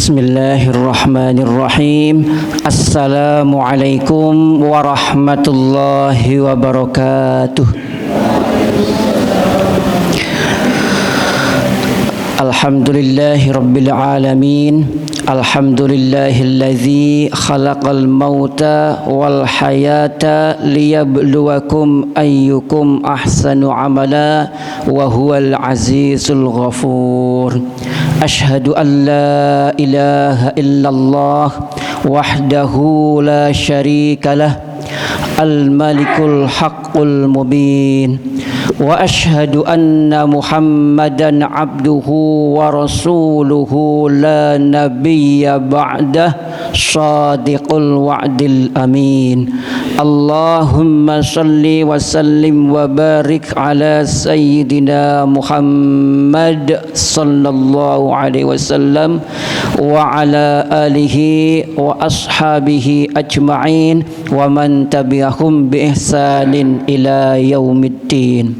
Bismillahirrahmanirrahim. Assalamualaikum warahmatullahi wabarakatuh. Alhamdulillahi rabbil alamin. Alhamdulillahilladzi khalaqal mauta wal hayata liyabluwakum ayyukum ahsanu amala wa huwal azizul ghafur. Ashhadu an la ilaha illallah wahdahu la syarika lah al-malikul haqqul mubin wa ashhadu anna muhammadan abduhu wa rasuluhu la nabiyya ba'dah shadiqul wa'dil amin. Allahumma salli wa sallim wa barik ala sayyidina Muhammad sallallahu alaihi wasallam wa ala alihi wa ashabihi ajma'in wa man tabi'ahum bi ihsanin ila yaumiddin.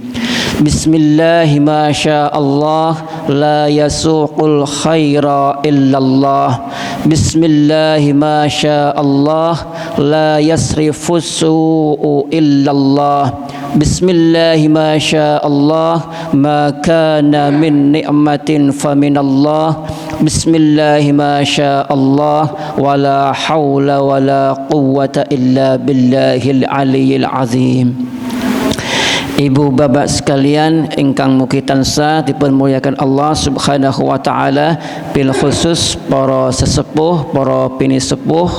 Bismillah ma sya Allah la yasuqul khaira illallah. Bismillah ma sya Allah la yasrifus su'u illallah. Bismillah ma sya Allah ma kana min ni'matin faminallah. Bismillah ma sya Allah wala hawla wala quwwata illa billahil aliyyil azim. Ibu bapak sekalian ingkang mugi tansah dipun muliakan Allah Subhanahu wa taala, bil khusus para sesepuh, para pinisepuh,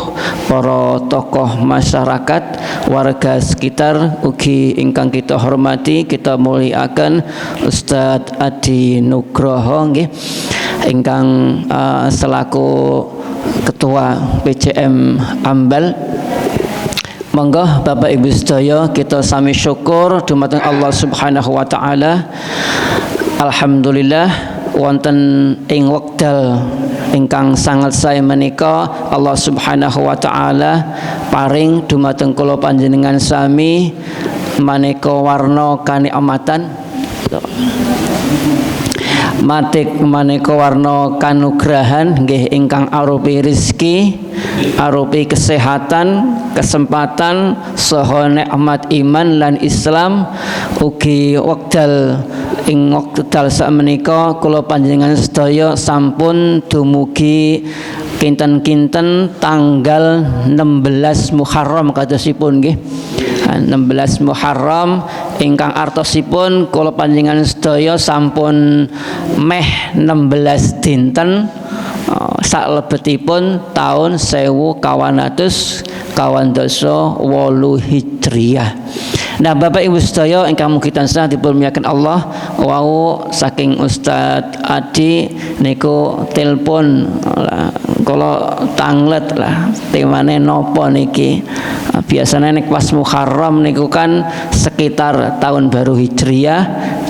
para tokoh masyarakat, warga sekitar ugi ingkang kita hormati, kita muliakan Ustadz Adi Nugroho nggih ingkang selaku ketua PCM Ambal. Monggo Bapak Ibu sedaya kita sami syukur dumateng Allah Subhanahu wa taala. Alhamdulillah wonten ing wekdal ingkang sangat sae menika Allah Subhanahu wa taala paring dumateng kula panjenengan sami maneka warna kanikmatan, matik maneka warna kanugrahan nggih ingkang arupi rezeki, arupi kesehatan, kesempatan saha nikmat iman lan Islam. Ugi wekdal ing wekdal sakmenika kula panjenengan sedaya sampun dumugi kinten-kinten tanggal 16 Muharram kadosipun nggih. 16 Muharram ingkang artosipun kula panjenengan sedaya sampun meh 16 dinten saklebetipun taun 1428 Hijriah. Nah, Bapak Ibu sedaya ingkang mugi tansah dipun muliakan Allah, wau saking Ustadz Adi niku telepon kula tanglet lah temane napa niki. Biasanya nek pas Muharram niku kan sekitar tahun baru Hijriah,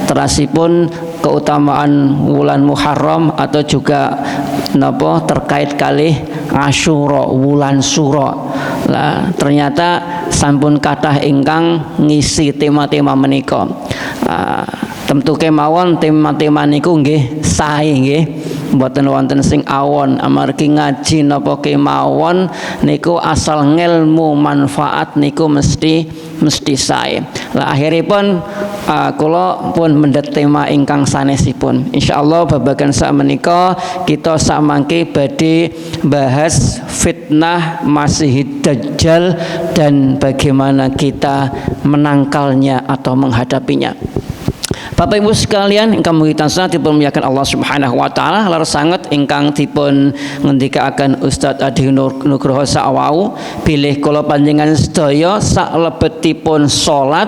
terasipun keutamaan wulan Muharram atau juga napa terkait kalih Asyura, wulan Suro. Lah ternyata sampun kathah ingkang ngisi tema-tema menika. Tentu kemawon tema-tema niku nggih sae nggih. Mboten wonten sing awon, amargi ngaji napa kemawon niku asal ngelmu manfaat niku mesti sae. Lah akhiripun kula pun mendhet tema ingkang sanesipun. Insyaallah babagan sakmenika kita samangke badhe bahas fitnah Masihid Dajjal dan bagaimana kita menangkalnya atau menghadapinya. Bapak Ibu sekalian ingkang mugi tansah dipun muliakan Allah Subhanahu wa taala, lar sanget ingkang dipun ngendikaaken Ustadz Adi Nugroho sakwau bilih kula panjenengan sedaya saklebetipun salat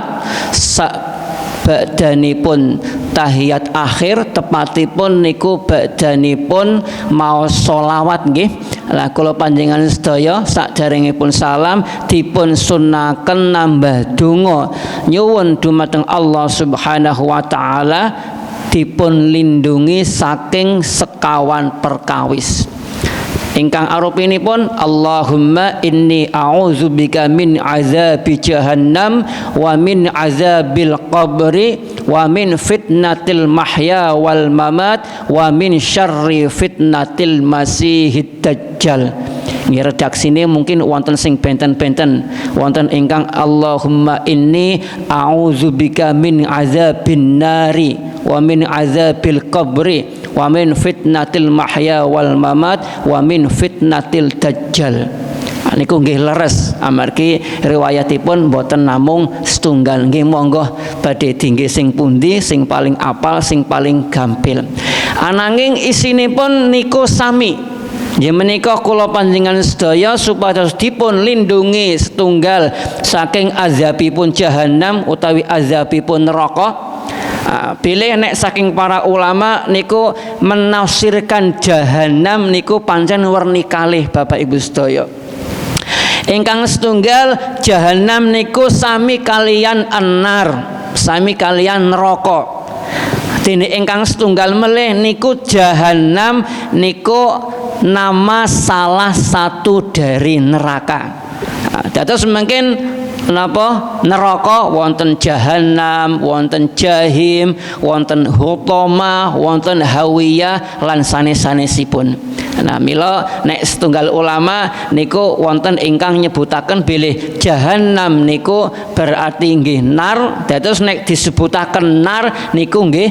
ba'danipun tahiyat akhir tepatipun niku ba'danipun maos sholawat nggih. Lah kula panjenengan sedaya sakderengipun salam dipun sunnaken nambah donga nyuwun dumateng Allah Subhanahu wa taala dipun lindungi saking sekawan perkawis. Ingkang arupinipun Allahumma inni a'udzubika min azabi jahannam wa min azabil qabri wa min fitnatil mahya wal mamat wa min syarri fitnatil masihid dajjal. Nggih redaksine mungkin wonten sing benten-benten, wonten ingkang Allahumma inni a'udzubika min azabin nari wa min azabil qabri wa min fitnatil mahya wal mamat wa min fitnatil dajjal. Niku nggih leres amargi riwayatipun boten namung setunggal. Nggih monggo badhe dinggih sing pundi sing paling apal sing paling gampil. Ananging isinipun niku sami. Ya menika kula panjenengan sedaya supados dipun lindungi setunggal saking azabipun jahanam utawi azabipun neraka. Bilih nek saking para ulama niku menafsirkan jahanam niku pancen werni kalih Bapak Ibu sedaya. Ingkang setunggal jahanam niku sami kalian anar, sami kalian neraka. Dene ingkang setunggal melih niku jahanam niku nama salah satu dari neraka. Dados mungkin napa neraka wonten jahanam, wonten jahim, wonten hutama, wonten hawiyah lan sanes-sanesipun. Nah mila nek setunggal ulama niku wonten ingkang nyebutaken bilih jahanam niku berarti nggih nar. Dados nek disebutaken nar niku nggih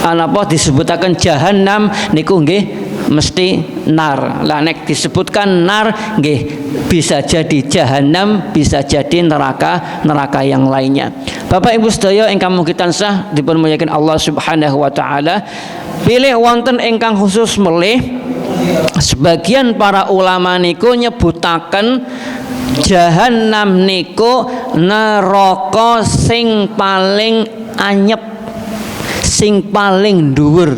napa disebutaken jahanam niku nggih mesti nar. Lah nek disebutkan nar nggih bisa jadi jahanam, bisa jadi neraka yang lainnya. Bapak Ibu sedaya ingkang mugi tansah dipun mulyakaken Allah Subhanahu wa taala, pilih wonten ingkang khusus melih sebagian para ulama niku nyebutaken jahanam niku neraka sing paling anyep, sing paling dhuwur.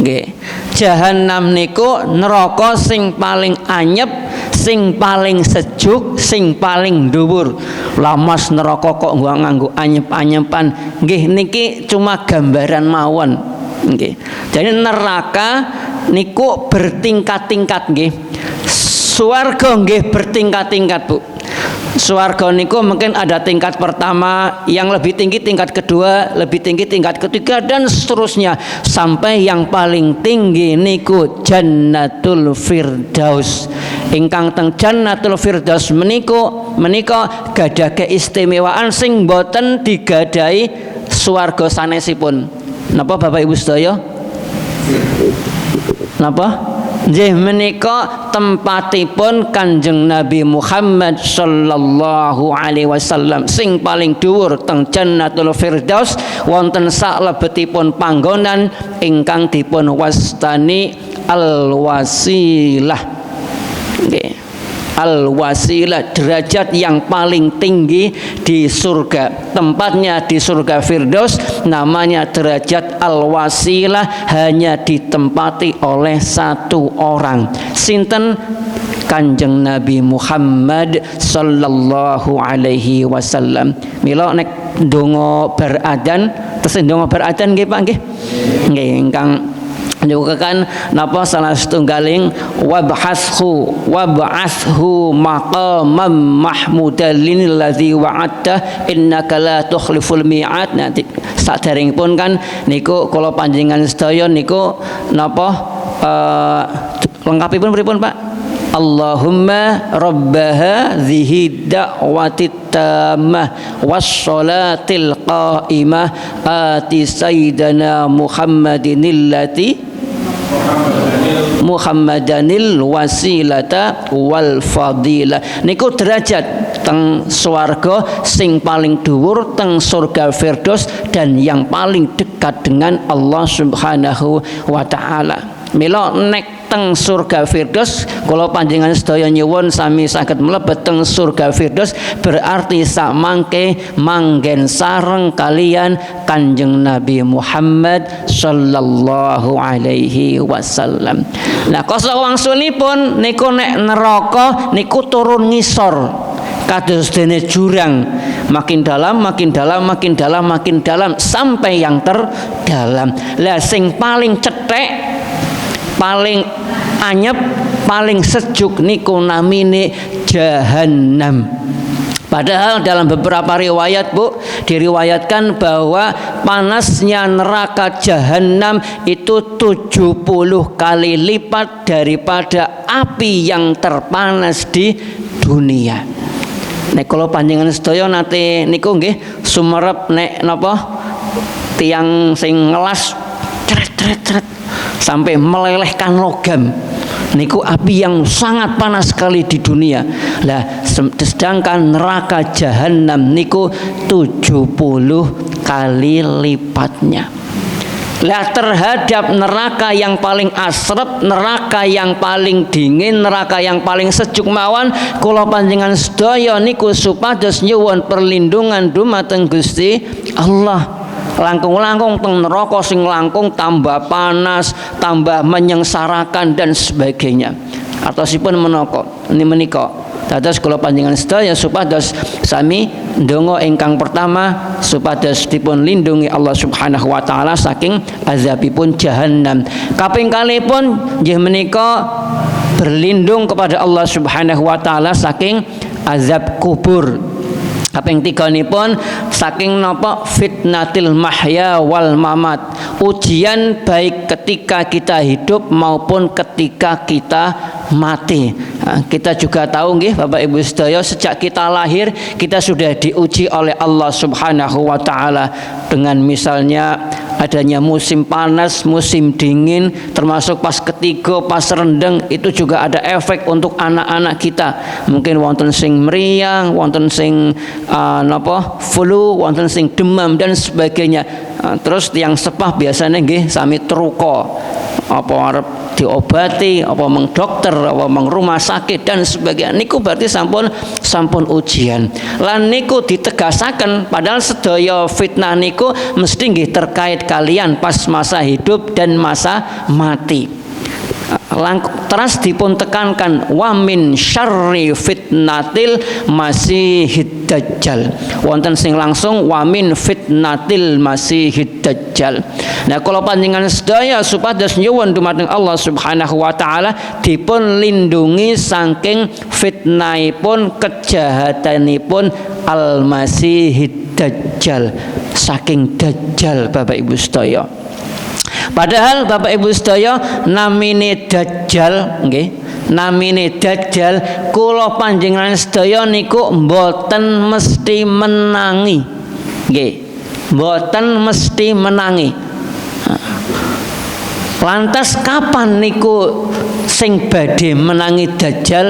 Nggih. Jahanam niku neraka sing paling anyep, sing paling sejuk, sing paling dhuwur. Lamas neraka kok nganggo anyep-anyepan. Nggih niki cuma gambaran mawon. Nggih. Jadi neraka niku bertingkat-tingkat nggih. Swarga nggih bertingkat-tingkat, Bu. Swarga niku mungkin ada tingkat pertama, yang lebih tinggi tingkat kedua, lebih tinggi tingkat ketiga dan seterusnya sampai yang paling tinggi niku Jannatul Firdaus. Ingkang teng Jannatul Firdaus menika gadah keistimewaan sing boten digadai swarga sanesipun. Napa Bapak Ibu sedaya? Napa? Nggih menika tempatipun Kanjeng Nabi Muhammad sallallahu alaihi wasallam sing paling dhuwur teng Jannatul Firdaus, wonten salebetipun panggonan ingkang dipun wastani al-wasilah. Nggih. Al-wasilah, derajat yang paling tinggi di surga. Tempatnya di surga Firdaus, namanya derajat al-wasilah, hanya ditempati oleh satu orang. Sinten? Kanjeng Nabi Muhammad sallallahu alaihi wasallam. Mila nek ndonga beradan, terus ndonga beradan nggih Pak nggih. Nggih ingkang nyukakan napa salah setunggaling wab'ashu maqamam mahmudan lillazi wa'adta innaka la tukhliful mi'ad. Nanti saderengipun kan niku kula panjenengan sedaya niku napa lengkapipun pripun Pak? Allahumma rabbaha dhihi da'watit tammah wassalatil qa'imah ati sayyidana Muhammadanil wasilata wal fadilah. Niku derajat teng swarga sing paling dhuwur teng surga Firdaus dan yang paling dekat dengan Allah Subhanahu wa taala. Mila nek teng surga Firdaus kula panjenengan sedaya nyuwun sami saged mlebet teng surga Firdaus, berarti sak mangke manggen sareng kalian Kanjeng Nabi Muhammad sallallahu alaihi wasallam. Nah koso wangsulipun niku nek neraka niku turun ngisor kados dene jurang, makin dalam makin dalam makin dalam makin dalam sampai yang terdalam. Lah sing paling cetek, paling anyep, paling sejuk niku namine jahanam. Padahal dalam beberapa riwayat, Bu, diriwayatkan bahwa panasnya neraka jahanam itu 70 kali lipat daripada api yang terpanas di dunia. Nek kula panjenengan sedaya nate niku nggih sumerep nek napa tiang sing ngelas cret sampai melelehkan logam. Niku api yang sangat panas sekali di dunia. Lah sedangkan neraka jahanam niku 70 kali lipatnya. Lah terhadap neraka yang paling asrep, neraka yang paling dingin, neraka yang paling sejuk mawon, kula panjenengan sedaya niku supados nyuwun perlindungan dumateng Gusti Allah. Langkung-langkung teng neraka sing langkung tambah panas, tambah menyengsarakan dan sebagainya. Atosipun menika dados kula panjenengan sedaya supados sami ndonga ingkang pertama supados dipun lindungi Allah Subhanahu wa taala saking azabipun jahanam. Kaping kalihipun nggih menika berlindung kepada Allah Subhanahu wa taala saking azab kubur. Kaping tiganipun saking napa fitnatil mahya wal mamat, ujian baik ketika kita hidup maupun ketika kita mati. Nah, kita juga tahu nggih Bapak Ibu sedaya, sejak kita lahir kita sudah diuji oleh Allah Subhanahu wa taala dengan misalnya adanya musim panas, musim dingin, termasuk pas ketiga, pas rendeng, itu juga ada efek untuk anak-anak kita. Mungkin wonten sing meriang, wonten sing flu, wonten sing demam dan sebagainya. Terus tiang sepah biasanya nggih sami truko, apa arep diobati, apa meng dokter, apa meng rumah sakit dan sebagainya. Niku berarti sampun ujian. Lan niku ditegasaken padahal sedaya fitnah niku mesti nggih terkait kalian pas masa hidup dan masa mati. Teras dipun tekankan wa min syarri fitnatil masihid dajjal. Wonten sing langsung wa min fitnatil masihid dajjal. Nah kula panjenengan sedaya supados nyuwun dumateng Allah Subhanahu wa taala dipun lindungi saking fitnahipun kejahatanipun al masihid dajjal, saking dajjal Bapak Ibu sedaya. Padahal Bapak Ibu sedaya namine Dajjal nggih, namine Dajjal kula panjenengan sedaya niku mboten mesti menangi. Nggih, mboten mesti menangi. Lantas kapan niku sing badhe menangi Dajjal?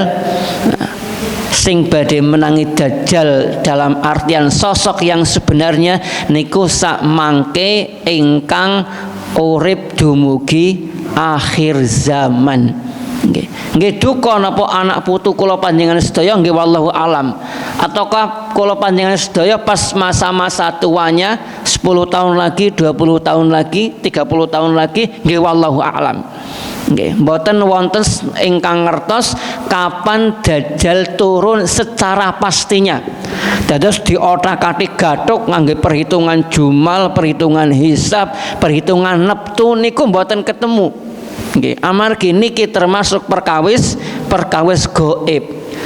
Sing badhe menangi Dajjal dalam artian sosok yang sebenarnya niku sak mangke ingkang urip dumugi akhir zaman. Nggih duka napa anak putu kula panjenengan sedaya nggih wallahu alam. Ataukah kula panjenengan sedaya pas masa-masa tuanya 10 tahun lagi, 20 tahun lagi, 30 tahun lagi nggih wallahu alam. Nggih, mboten wonten ingkang ngertos kapan Dajjal turun secara pastinya. Dados diotak-atik gathuk ngangge perhitungan jumal, perhitungan hisab, perhitungan neptu niku mboten ketemu. Nggih, amargi niki termasuk perkawis gaib.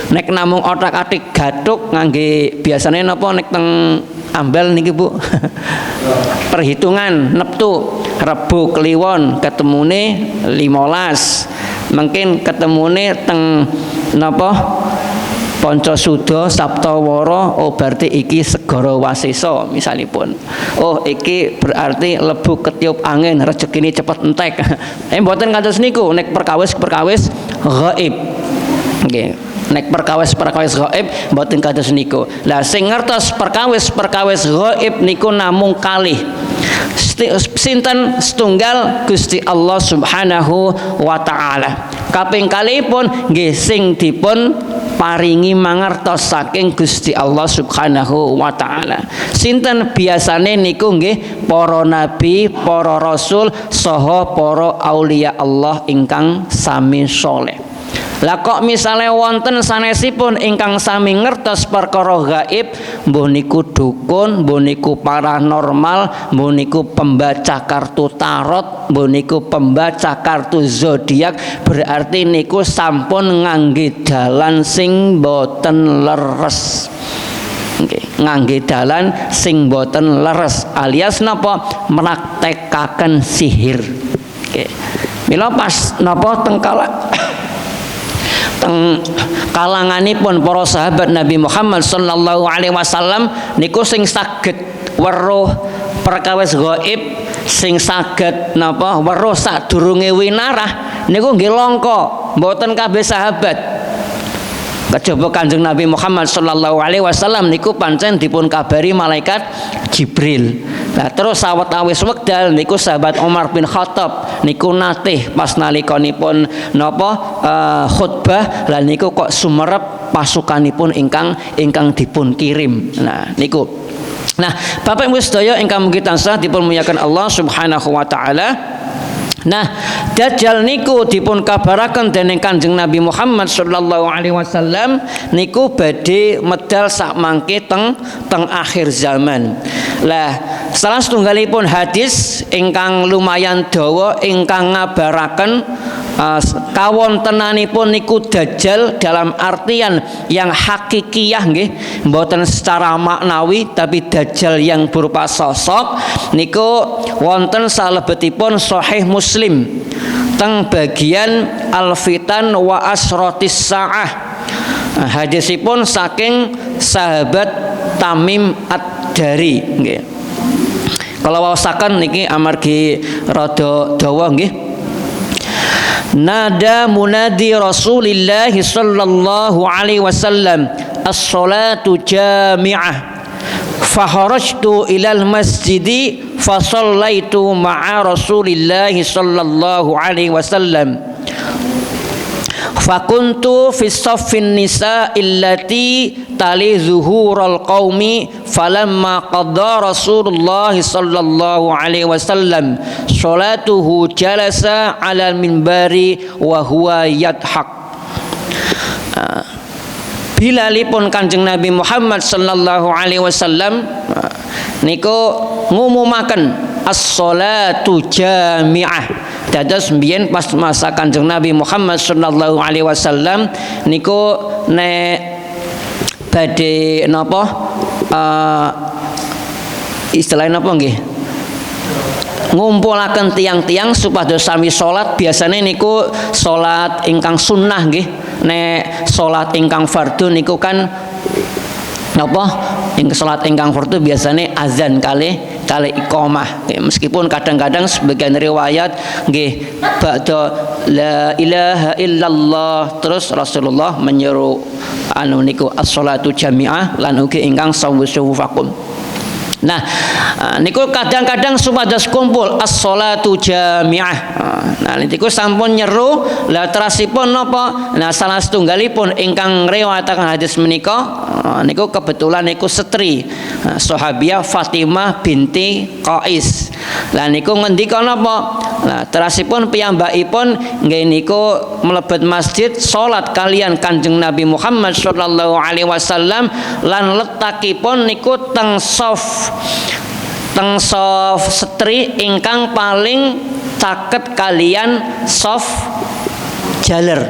Nek namung otak-atik gathuk ngangge biasane napa nek teng ambal niki Bu. Perhitungan neptu Rebo Kliwon ketemune 15. Mungkin ketemune teng napa Poncosudha Saptawara, oh berarti iki Segara Wasesa misalipun. Oh iki berarti lebu ketiup angin, rezekine cepet entek. Mboten kados niku nek perkawis gaib. Nggih. Nek perkawis gaib mboten kados niku. Lah sing ngertos perkawis gaib niku namung kalih. Sinten setunggal Gusti Allah Subhanahu wa taala. Kaping kalihipun nggih sing dipun paringi mangertos saking Gusti Allah Subhanahu wa taala. Sinten biasane niku nggih para nabi, para rasul saha para aulia Allah ingkang sami saleh. Lah kok misale wonten sanesipun ingkang sami ngertos perkara gaib, mbuh niku dukun, mbuh niku paranormal, mbuh niku pembaca kartu tarot, mbuh niku pembaca kartu zodiak, berarti niku sampun ngangge dalan sing boten leres. ngangge dalan sing boten leres alias napa meraktekaken sihir. Mila pas napa teng kalanganipun para sahabat Nabi Muhammad sallallahu alaihi wasallam niku sing saged weruh perkawis gaib, sing saged napa weruh sadurunge winarah niku nggih langka, mboten kabeh sahabat. Kejaba Kanjeng Nabi Muhammad sallallahu alaihi wasallam niku pancen dipun kabari malaikat Jibril. Nah terus sawetawis wekdal niku sahabat Umar bin Khattab niku natih pas nalikanipun napa khutbah lan niku kok sumerep pasukanipun ingkang dipun kirim. Nah niku. Nah Bapak Ibu sedaya ingkang mugi tansah dipun muliakan Allah Subhanahu wa taala. Nah, Dajjal niku dipun kabaraken dening Kanjeng Nabi Muhammad sallallahu alaihi wasallam niku badhe medal sak mangke teng akhir zaman. Lah, salah setunggalipun hadis ingkang lumayan dawa ingkang ngabaraken kawontenanipun niku Dajjal dalam artian yang hakikiyah nggih, mboten secara maknawi tapi Dajjal yang berupa sosok niku wonten salebetipun Sahih Muslim teng bagian Al-Fitan wa Asratis Sa'ah. Hadisipun saking sahabat Tamim Ad-Dari nggih. Kalau waosaken niki amargi rada dawa nggih. Nada munadi Rasulillah sallallahu alaihi wasallam as-salatu jami'ah faharajtu ilal masjidi fasallaitu ma'a Rasulillah sallallahu alaihi wasallam fakuntu fi saffin nisa illati tali zuhural qaumi falamma qadda Rasulullah sallallahu alaihi wasallam salatuhu jalasa ala minbari wa huwa yadhak. Bilalipun Kanjeng Nabi Muhammad sallallahu alaihi wasallam niku ngumumaken as-salatu jami'ah. Dados mbiyen pas masa Kanjeng Nabi Muhammad sallallahu alaihi wasallam niku nek badhe napa istilahnya napa nggih ngumpulaken tiang-tiang supados sami salat biasane niku salat ingkang sunnah nggih. Nek salat ingkang fardhu niku kan napa salat ingkang fardhu biasane azan kali iqamah. Meskipun kadang-kadang sebagian riwayat nggih ba'da la ilaha illallah terus Rasulullah menyeru anu niku as-salatu jami'ah lan ugi ingkang sawusufakum. Nah, niku kadang-kadang supados kumpul as-salatu jami'ah. Nah, niku sampun nyeru la terasipun napa? Nah, salah setunggalipun ingkang riwayataken hadis menika niku kebetulan niku setri sahabiah Fatimah binti Qais. Lah niku ngendika napa? Nah, terasipun piyambakipun nggih niku mlebet masjid salat kalian Kanjeng Nabi Muhammad sallallahu alaihi wasallam lan letakipun niku teng saf setri ingkang paling caket kalian soft jaler.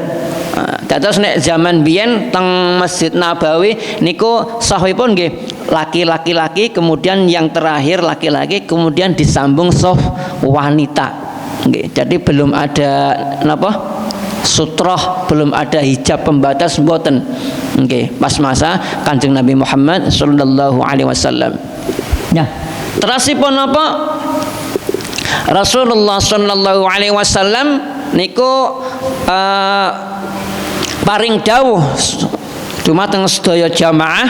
Dados nek zaman biyen teng Masjid Nabawi niku sahipun nggih laki-laki kemudian yang terakhir laki-laki kemudian disambung soft wanita. Nggih. Jadi belum ada napa? Sutroh, belum ada hijab pembatas mboten. Nggih, pas masa Kanjeng Nabi Muhammad sallallahu alaihi wasallam. Nah, terasipun apa? Rasulullah sallallahu alaihi wasallam niku paring dawuh dumateng sedaya jamaah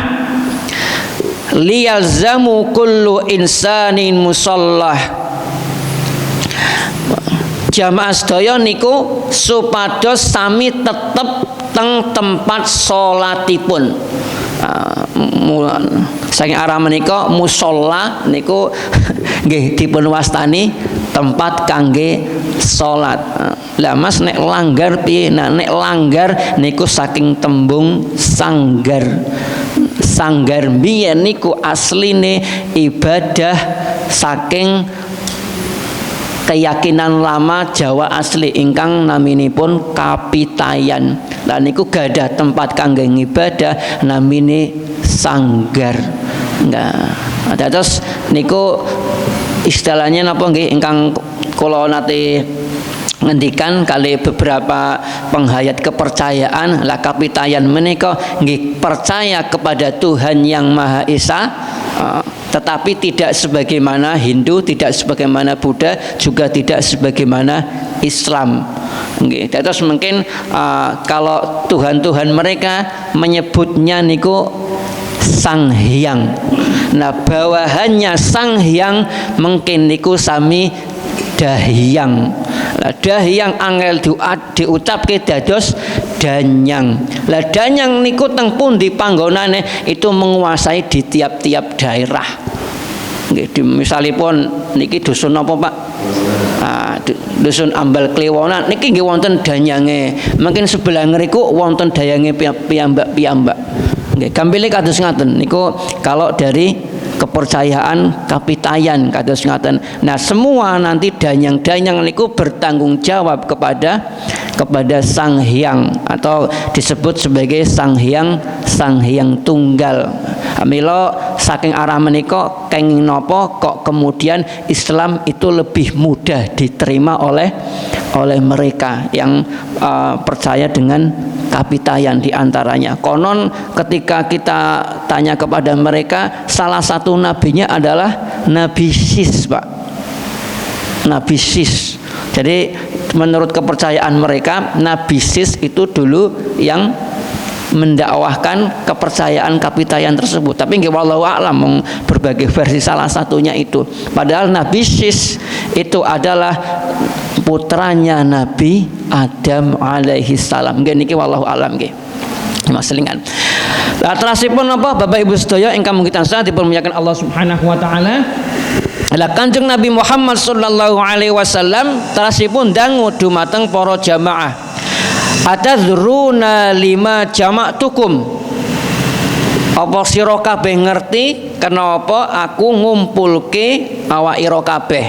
liyalzamu kullu insanin musallah. Jamaah sedaya niku supados sami tetep teng tempat salatipun. Saking arah menika musalla niku nggih dipun wastani tempat kangge salat. Lah Mas nek langgar piye? Nah nek langgar niku saking tembung sanggar. Sanggar biyen niku asline ibadah saking keyakinan lama Jawa asli ingkang naminipun Kapitayan. Lah niku gadah tempat kangge ibadah namine sanggar. Nah, terus niku istilahnya napa nggih ingkang kula nate ngendikan kali beberapa penghayat kepercayaan lah kapitayan menika nggih percaya kepada Tuhan yang Maha Esa, tetapi tidak sebagaimana Hindu, tidak sebagaimana Buddha, juga tidak sebagaimana Islam. Nggih, terus mungkin kalau Tuhan-Tuhan mereka menyebutnya niku Sang Hyang. Nah, bawahannya Sang Hyang mungkin niku sami Dahyang. Lah Dahyang angel diucapke dados Danyang. Lah Danyang niku teng pundi panggonane itu menguasai di tiap-tiap daerah. Nggih, misalipun niki dusun apa, Pak? Dusun Ambal Kliwonan niki nggih wonten danyange. Mungkin sebelah ngriku wonten dayange piyambak-piyambak. Nggih, gampile kados ngaten niku kalau dari kepercayaan kapitayan kados ngaten. Nah, semua nanti danyang-danyang niku bertanggung jawab kepada Sang Hyang atau disebut sebagai Sang Hyang Tunggal. Mila saking arah menika kenging napa kok kemudian Islam itu lebih mudah diterima oleh mereka yang percaya dengan kapitayan diantaranya. Konon ketika kita tanya kepada mereka, salah satu nabinya adalah Nabi Sis, Pak. Nabi Sis. Jadi menurut kepercayaan mereka, Nabi Sis itu dulu yang mendakwahkan kepercayaan kapitayan tersebut. Tapi nggih wallahu a'lam berbagai versi, salah satunya itu. Padahal Nabi Sis itu adalah putranya Nabi Adam alaihi salam. Nggih niki wallahu a'lam nggih. Maselingan. Lah terasipun apa Bapak Ibu sedaya ingkang mugi tansah dipermuliakan Allah Subhanahu wa taala. Lah Kanjeng Nabi Muhammad sallallahu alaihi wasallam terasipun dangu dumateng para jamaah. Atadzruna lima jama'tukum. Apa sira kabeh ngerti kenapa aku ngumpulke awak-ira kabeh?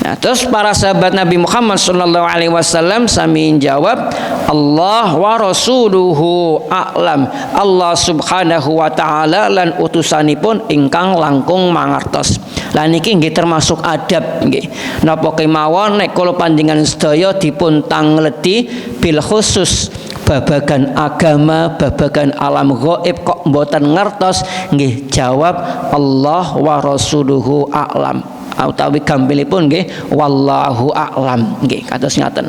Nah, terus para sahabat Nabi Muhammad sallallahu alaihi wasallam sami jawab, Allah wa rasuluhu a'lam. Allah Subhanahu wa taala lan utusanipun ingkang langkung mangertos. Lah niki nggih termasuk adab nggih. Napa kemawon nek kula panjenengan sedaya dipun tangledi bil khusus babagan agama, babagan alam gaib kok mboten ngertos, nggih jawab Allah wa rasuluhu a'lam. Utawi gampilipun nggih wallahu a'lam nggih kados ngaten.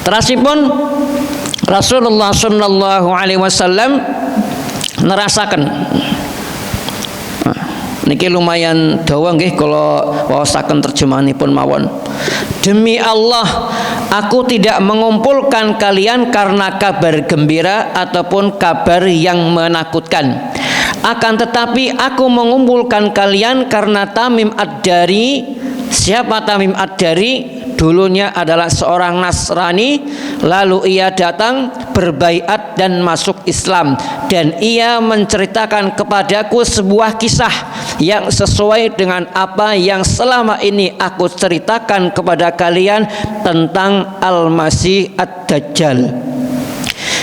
Terasipun Rasulullah sallallahu alaihi wasallam nerasaken niki lumayan dawa nggih kula waosaken terjemahanipun mawon. Demi Allah, aku tidak mengumpulkan kalian karena kabar gembira ataupun kabar yang menakutkan. Akan tetapi aku mengumpulkan kalian karena Tamim Ad-Dari. Siapa Tamim Ad-Dari? Dulunya adalah seorang Nasrani, lalu ia datang berbaiat dan masuk Islam, dan ia menceritakan kepadaku sebuah kisah yang sesuai dengan apa yang selama ini aku ceritakan kepada kalian tentang Al-Masih Ad-Dajjal.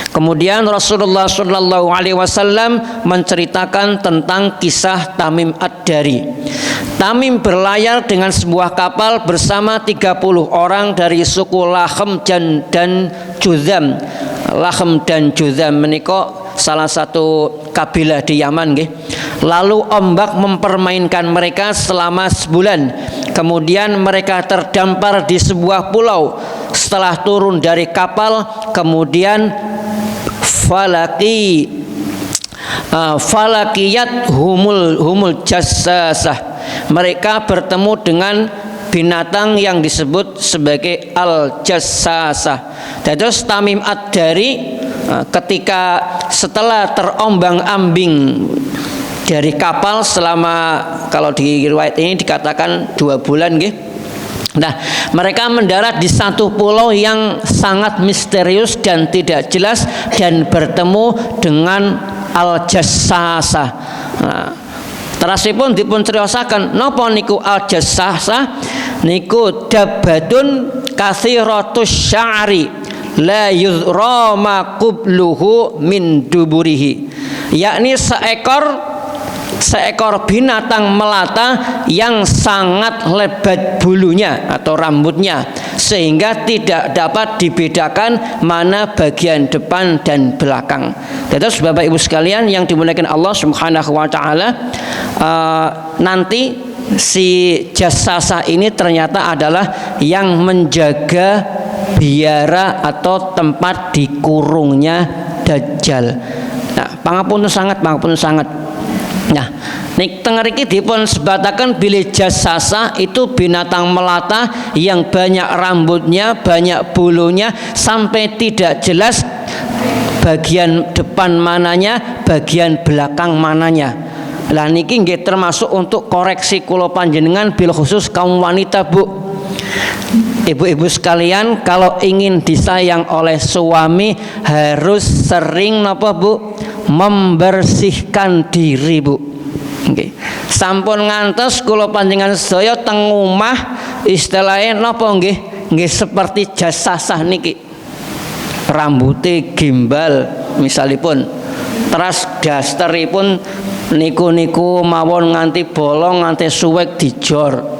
Kemudian Rasulullah Shallallahu Alaihi Wasallam menceritakan tentang kisah Tamim Ad-Dari. Tamim berlayar dengan sebuah kapal bersama 30 orang dari suku Lahem dan Juzam. Lahem dan Juzam menika salah satu kabilah di Yaman nggih. Lalu ombak mempermainkan mereka selama sebulan. Kemudian mereka terdampar di sebuah pulau. Setelah turun dari kapal, kemudian falakiyat humul jassasah. Mereka bertemu dengan binatang yang disebut sebagai al-jassasah. Terus Tamim Ad-Dari ketika setelah terombang-ambing dari kapal selama, kalau di riwayat ini dikatakan 2 bulan nggih. Nah, mereka mendarat di satu pulau yang sangat misterius dan tidak jelas dan bertemu dengan al-jassasah. Nah, terasipun dipun criosaken napa niku al-jassasah niku dabbatun katsiratus sya'ri la yuzra ma qubluhu min duburihi. yakni seekor binatang melata yang sangat lebat bulunya atau rambutnya, sehingga tidak dapat dibedakan mana bagian depan dan belakang. Terus Bapak Ibu sekalian yang dimuliakan Allah Subhanahu wa taala, nanti si jassasa ini ternyata adalah yang menjaga biara atau tempat dikurungnya Dajjal. Nah, pangapunten sangat. Nah, nek teng mriki dipun sebataken bilih jassasa itu binatang melata yang banyak rambutnya, banyak bulunya, sampai tidak jelas bagian depan mananya, bagian belakang mananya. Lah niki nggih termasuk untuk koreksi kula panjenengan bil khusus kaum wanita, Bu. Ibu-ibu sekalian, kalau ingin disayang oleh suami harus sering napa, Bu? Membersihkan diri, Bu. Nggih. Sampun ngantos kula panjenengan sedaya teng omah istilahnya napa nggih? Nggih seperti jassasah niki. Rambute gimbal misalipun. Terus dasteripun niku mawon nganti bolong, nganti suwek dijor.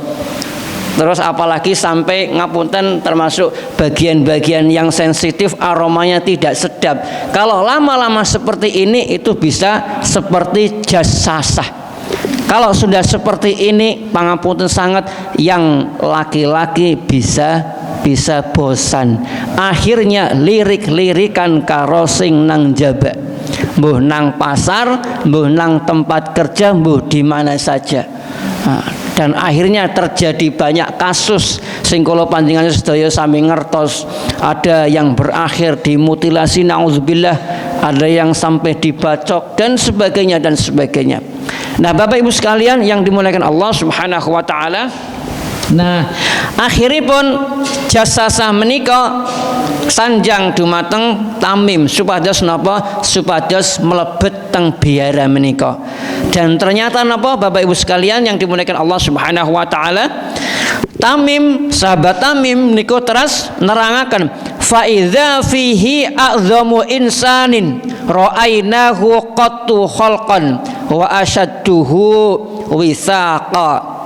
Terus apalagi sampai ngapunten termasuk bagian-bagian yang sensitif, aromanya tidak sedap. Kalau lama-lama seperti ini itu bisa seperti jassasah. Kalau sudah seperti ini pangapunten sangat, yang laki-laki bisa bosan. Akhirnya lirik-lirikan karo sing nang jaba. Mbuh nang pasar, mbuh nang tempat kerja, mbuh di mana saja. Dan akhirnya terjadi banyak kasus sing kula panjenengan sedaya sami ngertos, ada yang berakhir dimutilasi naudzubillah, ada yang sampai dibacok dan sebagainya. Nah, Bapak Ibu sekalian yang dimuliakan Allah Subhanahu wa taala, nah akhiripun jassasah menika sanjang dumateng Tamim supados napa? Supados mlebet teng biara menika. Dan ternyata napa Bapak Ibu sekalian yang dimuliakan Allah Subhanahu wa taala, Tamim, sahabat Tamim niku terus nerangaken, fa idza fihi a'zamu insanin ra'ainahu qattu khalqan wa ashadduhu wisaqa.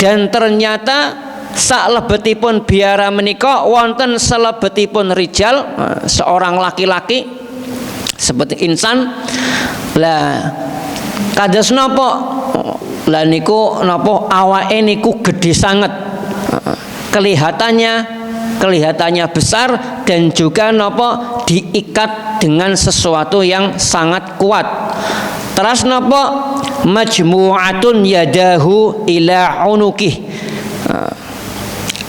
Dan ternyata salebetipun biara menika wonten selebetipun rijal, seorang laki-laki seperti insan. Lah kados napa? Lah niku napa awake niku gedhe sanget. Kelihatannya besar dan juga napa diikat dengan sesuatu yang sangat kuat. Terus napa? Majmu'atun yadahu ila unukih.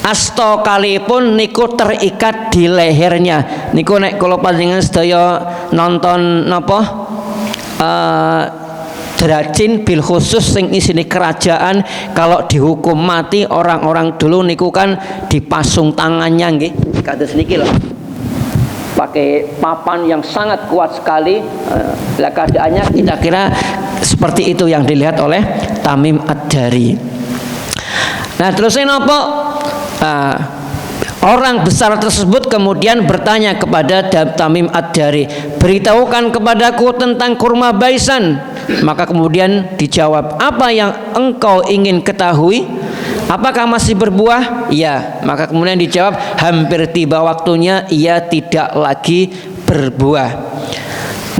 Asta kalipun niku terikat di lehernya. Niku nek kula panjenengan sedaya nonton napa Dracin bil khusus sing isine kerajaan, kalau dihukum mati orang-orang dulu niku kan dipasung tangannya nggih. Kados niki lho. Pakai papan yang sangat kuat sekali. Lah keadaannya kita kira seperti itu yang dilihat oleh Tamim Ad-Dari. Nah, terusnya napa? Orang besar tersebut kemudian bertanya kepada Tamim Ad-Dari, beritahukan kepadaku tentang kurma baisan. Maka kemudian dijawab, apa yang engkau ingin ketahui? Apakah masih berbuah? Ya. Maka kemudian dijawab, hampir tiba waktunya ia tidak lagi berbuah.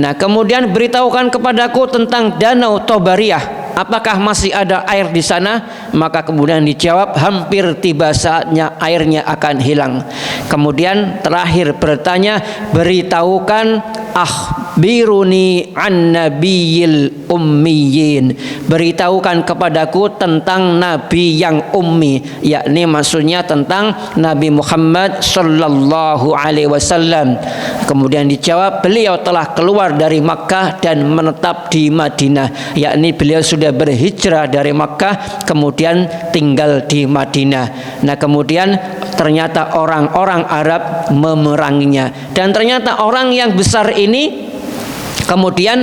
Nah, kemudian beritahukan kepadaku tentang danau Tobariyah. Apakah masih ada air di sana? Maka kemudian dijawab, hampir tiba saatnya airnya akan hilang. Kemudian terakhir bertanya, beritahukan akhbiruni an nabiyil ummiyin. Beritahukan kepadaku tentang nabi yang ummi, yakni maksudnya tentang Nabi Muhammad sallallahu alaihi wasallam. Kemudian dijawab, beliau telah keluar dari Makkah dan menetap di Madinah, yakni beliau sudah berhijrah dari Makkah kemudian tinggal di Madinah. Nah, kemudian ternyata orang-orang Arab memeranginya, dan ternyata orang yang besar ini kemudian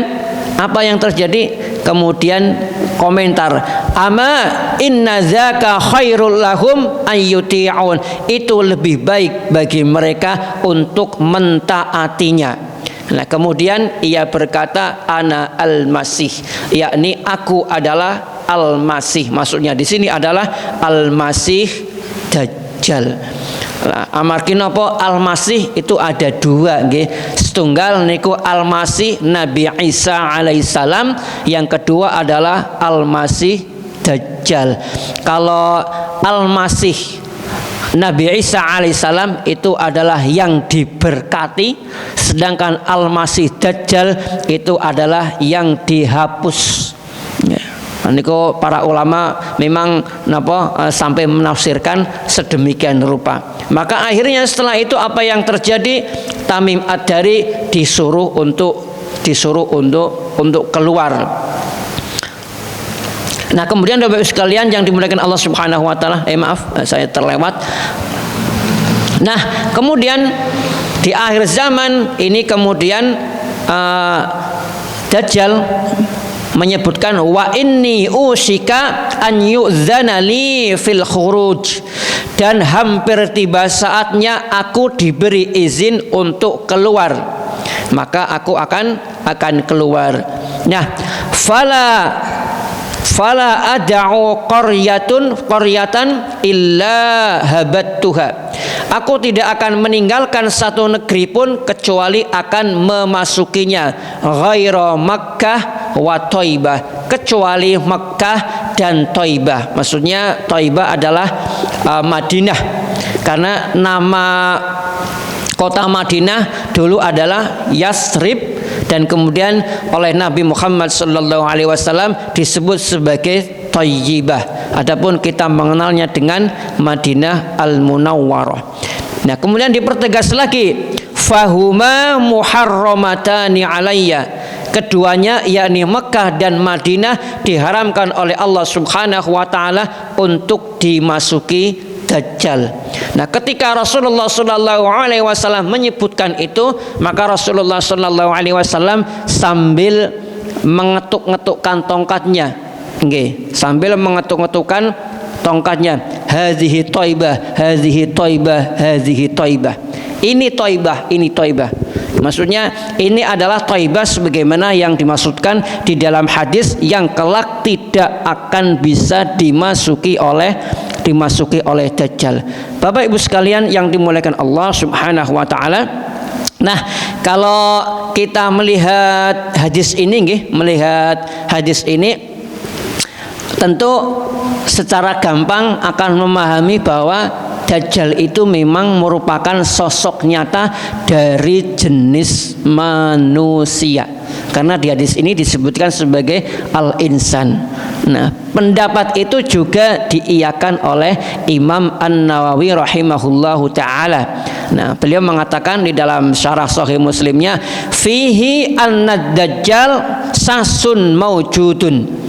apa yang terjadi? Kemudian komentar, ama inna zaka khairul lahum ayyuti'un. Itu lebih baik bagi mereka untuk mentaatinya. Nah, kemudian ia berkata, ana al-Masih, yakni aku adalah al-Masih. Maksudnya di sini adalah al-Masih Dajjal. Nah, amargi napa al-Masih itu ada dua nggih. Setunggal niku al-Masih Nabi Isa alaihissalam, yang kedua adalah al-Masih Dajjal. Kalau al-Masih Nabi Isa alaihissalam itu adalah yang diberkati, sedangkan al-Masih Dajjal itu adalah yang dihapus. Ya. Niku para ulama memang sampai menafsirkan sedemikian rupa. Maka akhirnya setelah itu apa yang terjadi? Tamim Ad-Dari disuruh untuk keluar. Nah, kemudian Bapak Ibu sekalian yang dimuliakan Allah Subhanahu wa taala, saya terlewat. Nah, kemudian di akhir zaman ini kemudian Dajjal menyebutkan, wa inni usika an yu'dzana li fil khuruj, dan hampir tiba saatnya aku diberi izin untuk keluar, maka aku akan keluar. Nah, fala ad'u qaryatan illa habattuha, aku tidak akan meninggalkan satu negeri pun kecuali akan memasukinya, ghaira Makkah wa Thaibah, kecuali Makkah dan Thaibah. Maksudnya Thaibah adalah Madinah, karena nama kota Madinah dulu adalah Yasrib, dan kemudian oleh Nabi Muhammad SAW disebut sebagai Thayyibah. Adapun kita mengenalnya dengan Madinah Al-Munawwarah. Nah, kemudian dipertegas lagi, fahuma muharramatani alayya, keduanya yakni Mekah dan Madinah diharamkan oleh Allah Subhanahu wa taala untuk dimasuki Dajjal. Nah, ketika Rasulullah sallallahu alaihi wasallam menyebutkan itu, maka Rasulullah sallallahu alaihi wasallam sambil mengetuk-ngetukkan tongkatnya. Nggih, sambil mengetuk-ngetukkan tongkatnya. Hadhihi Thaibah, hadhihi Thaibah, hadhihi Thaibah. Ini Thaibah, ini Thaibah. Maksudnya ini adalah Thaibah sebagaimana yang dimaksudkan di dalam hadis yang kelak tidak akan bisa dimasuki oleh Dajjal. Bapak Ibu sekalian yang dimuliakan Allah Subhanahu wa taala. Nah, kalau kita melihat hadis ini tentu secara gampang akan memahami bahwa Dajjal itu memang merupakan sosok nyata dari jenis manusia, karena di hadis ini disebutkan sebagai al-insan. Nah, pendapat itu juga diiyakan oleh Imam An-Nawawi rahimahullahu taala. Nah, beliau mengatakan di dalam syarah Sahih Muslimnya, fihi an-Dajjal sasun maujudun.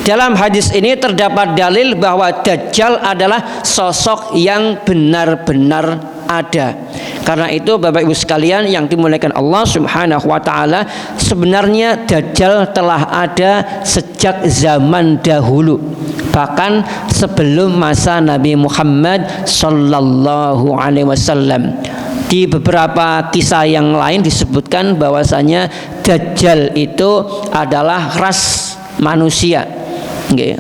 Dalam hadis ini terdapat dalil bahwa Dajjal adalah sosok yang benar-benar ada. Karena itu Bapak Ibu sekalian yang dimuliakan Allah Subhanahu wa taala, sebenarnya Dajjal telah ada sejak zaman dahulu, bahkan sebelum masa Nabi Muhammad sallallahu alaihi wasallam. Di beberapa kisah yang lain disebutkan bahwasanya Dajjal itu adalah ras manusia.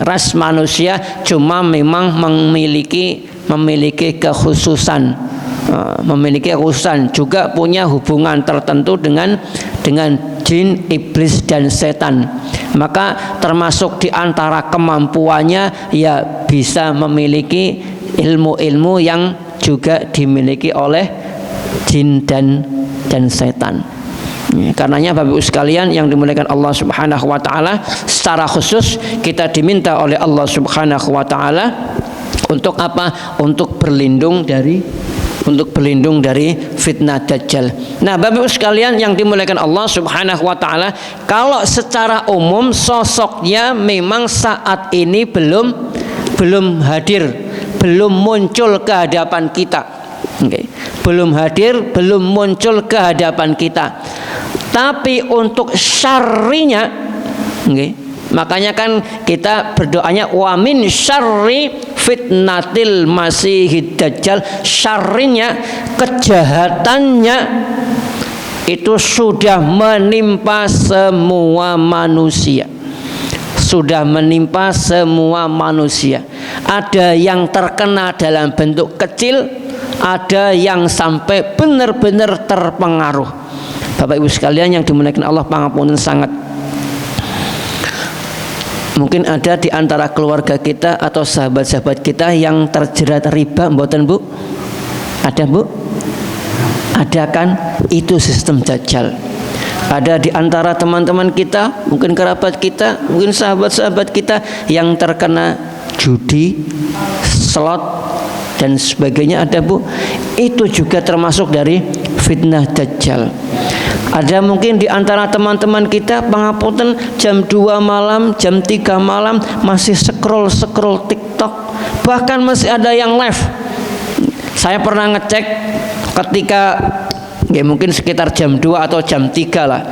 Ras manusia, cuma memang memiliki kekhususan, juga punya hubungan tertentu dengan jin, iblis dan setan. Maka termasuk di antara kemampuannya ya bisa memiliki ilmu-ilmu yang juga dimiliki oleh jin dan setan. Karenanya Bapak Ibu sekalian yang dimuliakan Allah Subhanahu wa taala, secara khusus kita diminta oleh Allah Subhanahu wa taala untuk apa? Untuk berlindung dari fitnah Dajjal. Nah, Bapak Ibu sekalian yang dimuliakan Allah Subhanahu wa taala, kalau secara umum sosoknya memang saat ini belum hadir, belum muncul ke hadapan kita. Belum hadir, belum muncul ke hadapan kita. Tapi untuk syarrinya, makanya kan kita berdoanya wa min syarri fitnatil masihid dajjal, syarrinya, kejahatannya itu sudah menimpa semua manusia. Sudah menimpa semua manusia. Ada yang terkena dalam bentuk kecil, ada yang sampai benar-benar terpengaruh. Bapak Ibu sekalian yang dimuliakan Allah, pangapunten sangat. Mungkin ada di antara keluarga kita atau sahabat-sahabat kita yang terjerat riba, mboten Bu? Ada Bu? Ada kan? Itu sistem Dajjal. Ada di antara teman-teman kita, mungkin kerabat kita, mungkin sahabat-sahabat kita yang terkena judi, slot dan sebagainya, ada Bu. Itu juga termasuk dari fitnah Dajjal. Ada mungkin di antara teman-teman kita, pangapunten, jam 2 malam, jam 3 malam masih scroll TikTok, bahkan masih ada yang live. Saya pernah ngecek ketika ya mungkin sekitar jam 2 atau jam 3 lah.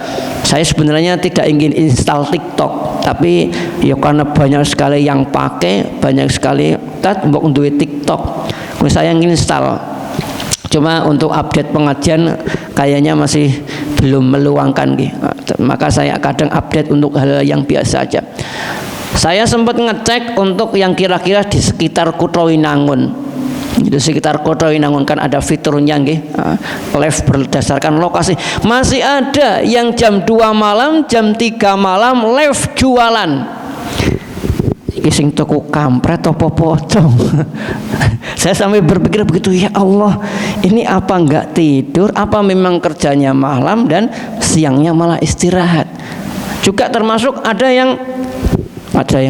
Saya sebenarnya tidak ingin install TikTok, tapi ya karena banyak sekali yang pakai, banyak sekali mbok duwe TikTok, saya ingin install. Cuma untuk update pengajian kayaknya masih belum meluangkan gitu. Maka saya kadang update untuk hal yang biasa aja. Saya sempat ngecek untuk yang kira-kira di sekitar Kutha Winangun. Di sekitar Kutha Winangun kan ada fiturnya nggih, live berdasarkan lokasi. Masih ada yang jam 2 malam, jam 3 malam live jualan. Iki sing tuku kampret apa pocong. Saya sampai berpikir begitu, ya Allah, ini apa enggak tidur, apa memang kerjanya malam dan siangnya malah istirahat. Juga termasuk ada yang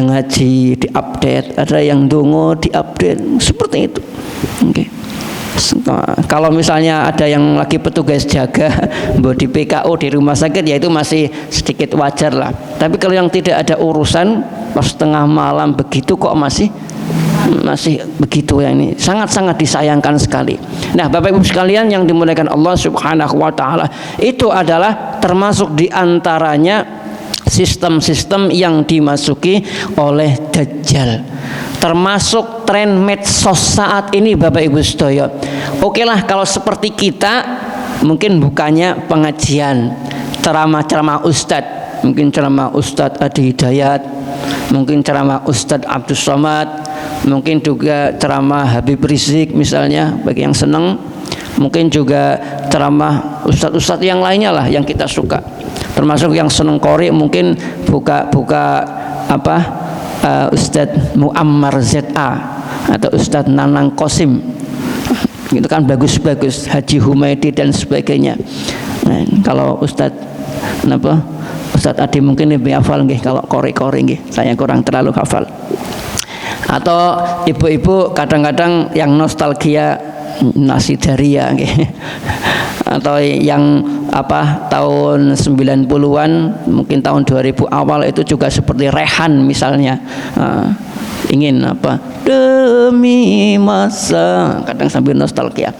ngaji diupdate, ada yang dongo diupdate, seperti itu. Okay. Kalau misalnya ada yang lagi petugas jaga di PKO di rumah sakit, ya itu masih sedikit wajar lah. Tapi kalau yang tidak ada urusan pas tengah malam begitu kok masih begitu, ya ini sangat-sangat disayangkan sekali. Nah, Bapak Ibu sekalian yang dimuliakan Allah Subhanahu wa taala, itu adalah termasuk di antaranya sistem-sistem yang dimasuki oleh Dajjal. Termasuk tren medsos saat ini, Bapak Ibu sedaya. Oke lah kalau seperti kita mungkin bukannya pengajian, ceramah-ceramah ustadz, mungkin ceramah Ustadz Adi Hidayat, mungkin ceramah Ustadz Abdul Somad, mungkin juga ceramah Habib Rizik misalnya bagi yang senang, mungkin juga ceramah ustadz-ustadz yang lainnya lah yang kita suka. Termasuk yang senang Qori mungkin buka Ustadz Muammar ZA atau Ustadz Nanang Qasim, itu kan bagus-bagus, Haji Humaydi dan sebagainya. Nah, kalau Ustadz Adi mungkin lebih hafal nggih, kalau Qori nggih saya kurang terlalu hafal. Atau ibu-ibu kadang-kadang yang nostalgia Nasidaria nggih. Atau yang tahun 90-an, mungkin tahun 2000 awal itu juga seperti Rehan misalnya, ingin demi masa, kadang sambil nostalgia.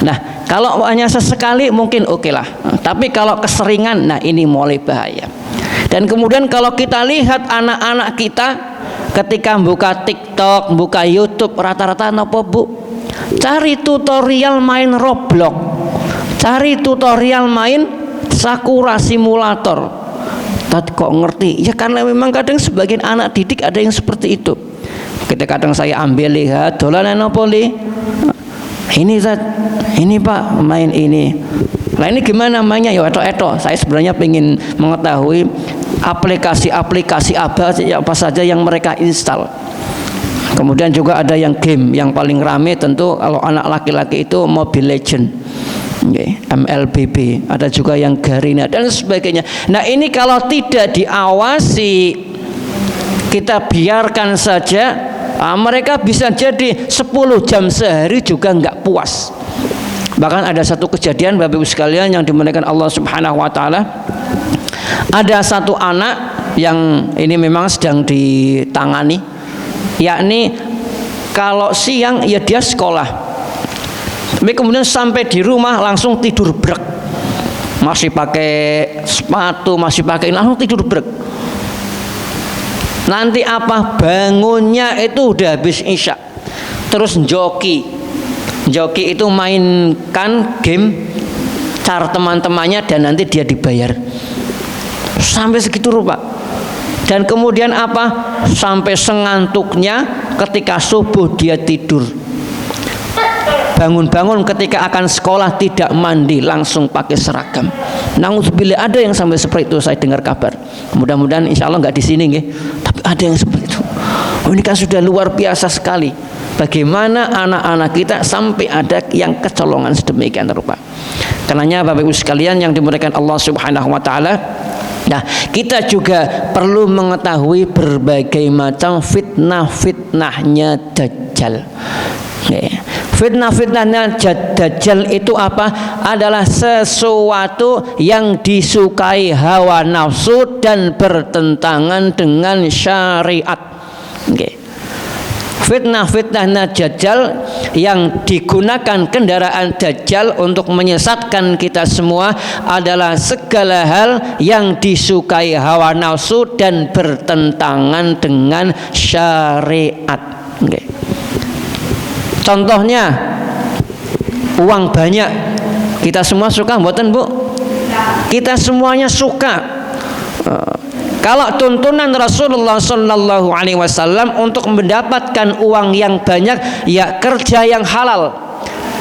Nah, kalau hanya sesekali mungkin oke lah, tapi kalau keseringan, nah ini mulai bahaya. Dan kemudian kalau kita lihat anak-anak kita ketika buka TikTok, buka YouTube, rata-rata apa Bu? Cari tutorial main Roblox, cari tutorial main Sakura Simulator. Tadi kok ngerti? Ya karena memang kadang sebagian anak didik ada yang seperti itu. Kita kadang saya ambil lihat dolanan apa li? Ini Pak main ini. Nah ini gimana mainnya? Ya eto-eto. Saya sebenarnya ingin mengetahui aplikasi-aplikasi apa saja yang mereka install. Kemudian juga ada yang game yang paling rame tentu kalau anak laki-laki itu Mobile Legend, MLBB, ada juga yang Garena dan sebagainya. Nah ini kalau tidak diawasi, kita biarkan saja, mereka bisa jadi 10 jam sehari juga nggak puas. Bahkan ada satu kejadian Bapak Ibu sekalian yang dimuliakan Allah Subhanahu wa taala. Ada satu anak yang ini memang sedang ditangani, yakni kalau siang ya dia sekolah, tapi kemudian sampai di rumah langsung tidur brek, masih pakai sepatu, masih pakai langsung tidur brek. Nanti bangunnya itu udah habis isya, terus joki itu mainkan game pacar teman-temannya dan nanti dia dibayar. Sampai segitu rupa. Dan kemudian apa? Sampai sengantuknya ketika subuh dia tidur. Bangun-bangun ketika akan sekolah tidak mandi, langsung pakai seragam. Na'udzubillah, ada yang sampai seperti itu, saya dengar kabar. Mudah-mudahan insya Allah nggak di sini, nggih. Tapi ada yang seperti itu. Oh, ini kan sudah luar biasa sekali. Bagaimana anak-anak kita sampai ada yang kecolongan sedemikian rupa. Karenanya Bapak Ibu sekalian yang dimuliakan Allah Subhanahu wa taala, nah, kita juga perlu mengetahui berbagai macam fitnah-fitnahnya Dajjal. Fitnah-fitnahnya Dajjal itu apa? Adalah sesuatu yang disukai hawa nafsu dan bertentangan dengan syariat. Fitnah-fitnahnya Dajjal yang digunakan kendaraan Dajjal untuk menyesatkan kita semua adalah segala hal yang disukai hawa nafsu dan bertentangan dengan syariat. Contohnya uang banyak. Kita semua suka mboten, Bu? Kita semuanya suka. Kalau tuntunan Rasulullah Sallallahu Alaihi Wasallam untuk mendapatkan uang yang banyak, ya kerja yang halal,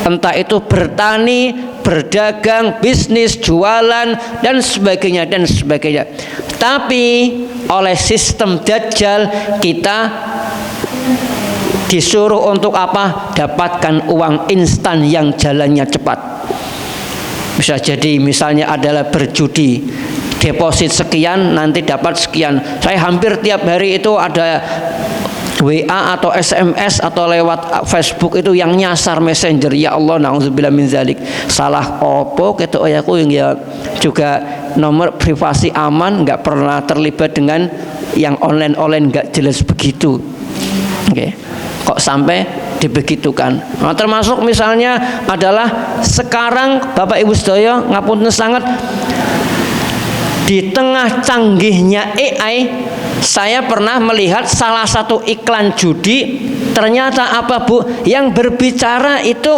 entah itu bertani, berdagang, bisnis, jualan dan sebagainya dan sebagainya. Tapi oleh sistem Dajjal kita disuruh untuk apa? Dapatkan uang instan yang jalannya cepat. Bisa jadi misalnya adalah berjudi, deposit sekian nanti dapat sekian. Saya hampir tiap hari itu ada WA atau SMS atau lewat Facebook itu yang nyasar Messenger. Ya Allah, na'udzubillah min zalik. Salah opo ketok aku yang ya juga nomor privasi aman, nggak pernah terlibat dengan yang online nggak jelas begitu. Kok sampai dibegitukan. Nah, termasuk misalnya adalah sekarang Bapak Ibu sedaya ngapunten sangat, di tengah canggihnya AI, saya pernah melihat salah satu iklan judi. Ternyata apa, Bu? Yang berbicara itu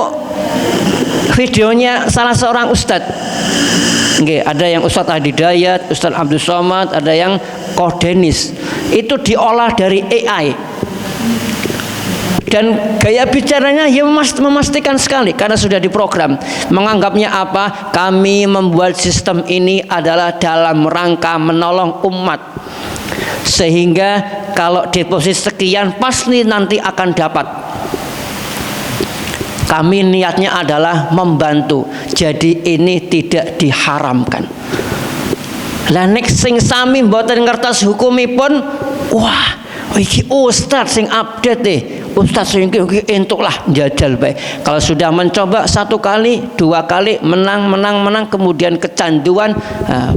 videonya salah seorang ustadz. Ada yang Ustadz Adi Dayat, Ustadz Abdul Somad, ada yang Kodenis. Itu diolah dari AI. Dan gaya bicaranya ya memastikan sekali karena sudah diprogram. Menganggapnya apa? Kami membuat sistem ini adalah dalam rangka menolong umat, sehingga kalau deposit sekian pasti nanti akan dapat. Kami niatnya adalah membantu. Jadi ini tidak diharamkan. Lah nek sing sami mboten ngertos hukumipun, wah, iki ustaz sing update deh. Ustaz sing entuk lah jajal bae. Kalau sudah mencoba 1 kali, 2 kali menang, kemudian kecanduan,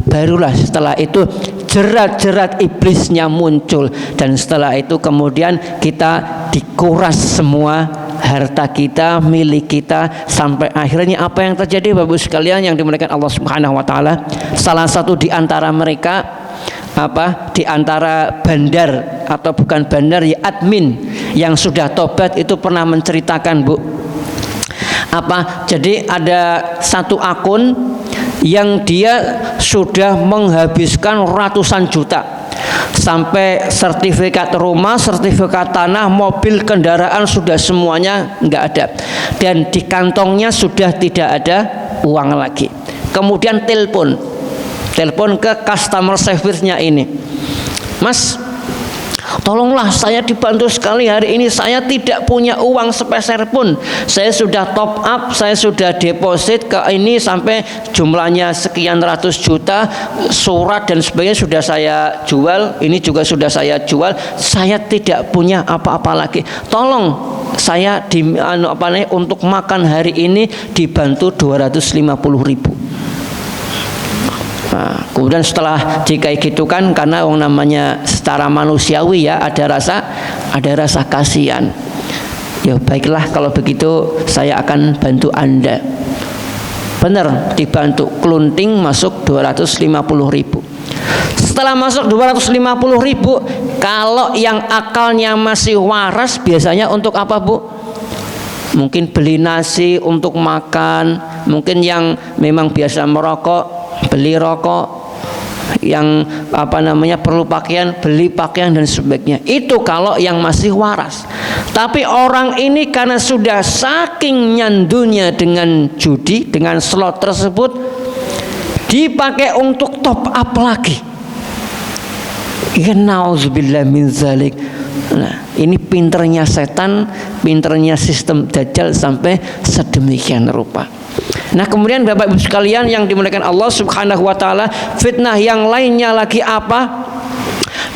barulah setelah itu jerat-jerat iblisnya muncul, dan setelah itu kemudian kita dikuras semua harta kita, milik kita, sampai akhirnya apa yang terjadi Bapak Ibu sekalian yang dimuliakan Allah Subhanahu wa taala. Salah satu di antara mereka di antara bandar atau bukan bandar ya admin yang sudah tobat itu pernah menceritakan, Bu, jadi ada satu akun yang dia sudah menghabiskan ratusan juta, sampai sertifikat rumah, sertifikat tanah, mobil, kendaraan sudah semuanya nggak ada, dan di kantongnya sudah tidak ada uang lagi. Kemudian telepon ke customer service-nya ini, Mas, tolonglah saya dibantu sekali hari ini, saya tidak punya uang sepeser pun, saya sudah top up, saya sudah deposit ke ini sampai jumlahnya sekian ratus juta, surat dan sebagainya sudah saya jual, ini juga sudah saya jual, saya tidak punya apa-apa lagi, tolong saya untuk makan hari ini dibantu 250.000. Nah, kemudian setelah jika gitu kan, karena yang namanya secara manusiawi ya ada rasa kasihan. Ya baiklah kalau begitu saya akan bantu Anda. Benar, dibantu, kelunting masuk 250.000. Setelah masuk 250.000, kalau yang akalnya masih waras biasanya untuk apa, Bu? mungkin beli nasi untuk makan, mungkin yang memang biasa merokok beli rokok, yang perlu pakaian beli pakaian dan sebagainya. Itu kalau yang masih waras. Tapi orang ini karena sudah saking nyandunya dengan judi, dengan slot tersebut, dipakai untuk top up lagi. Ya nauzubillah min zalik. Nah, ini pinternya setan, pinternya sistem dajjal sampai sedemikian rupa. Nah, kemudian Bapak Ibu sekalian yang dimuliakan Allah Subhanahu wa taala, fitnah yang lainnya lagi apa?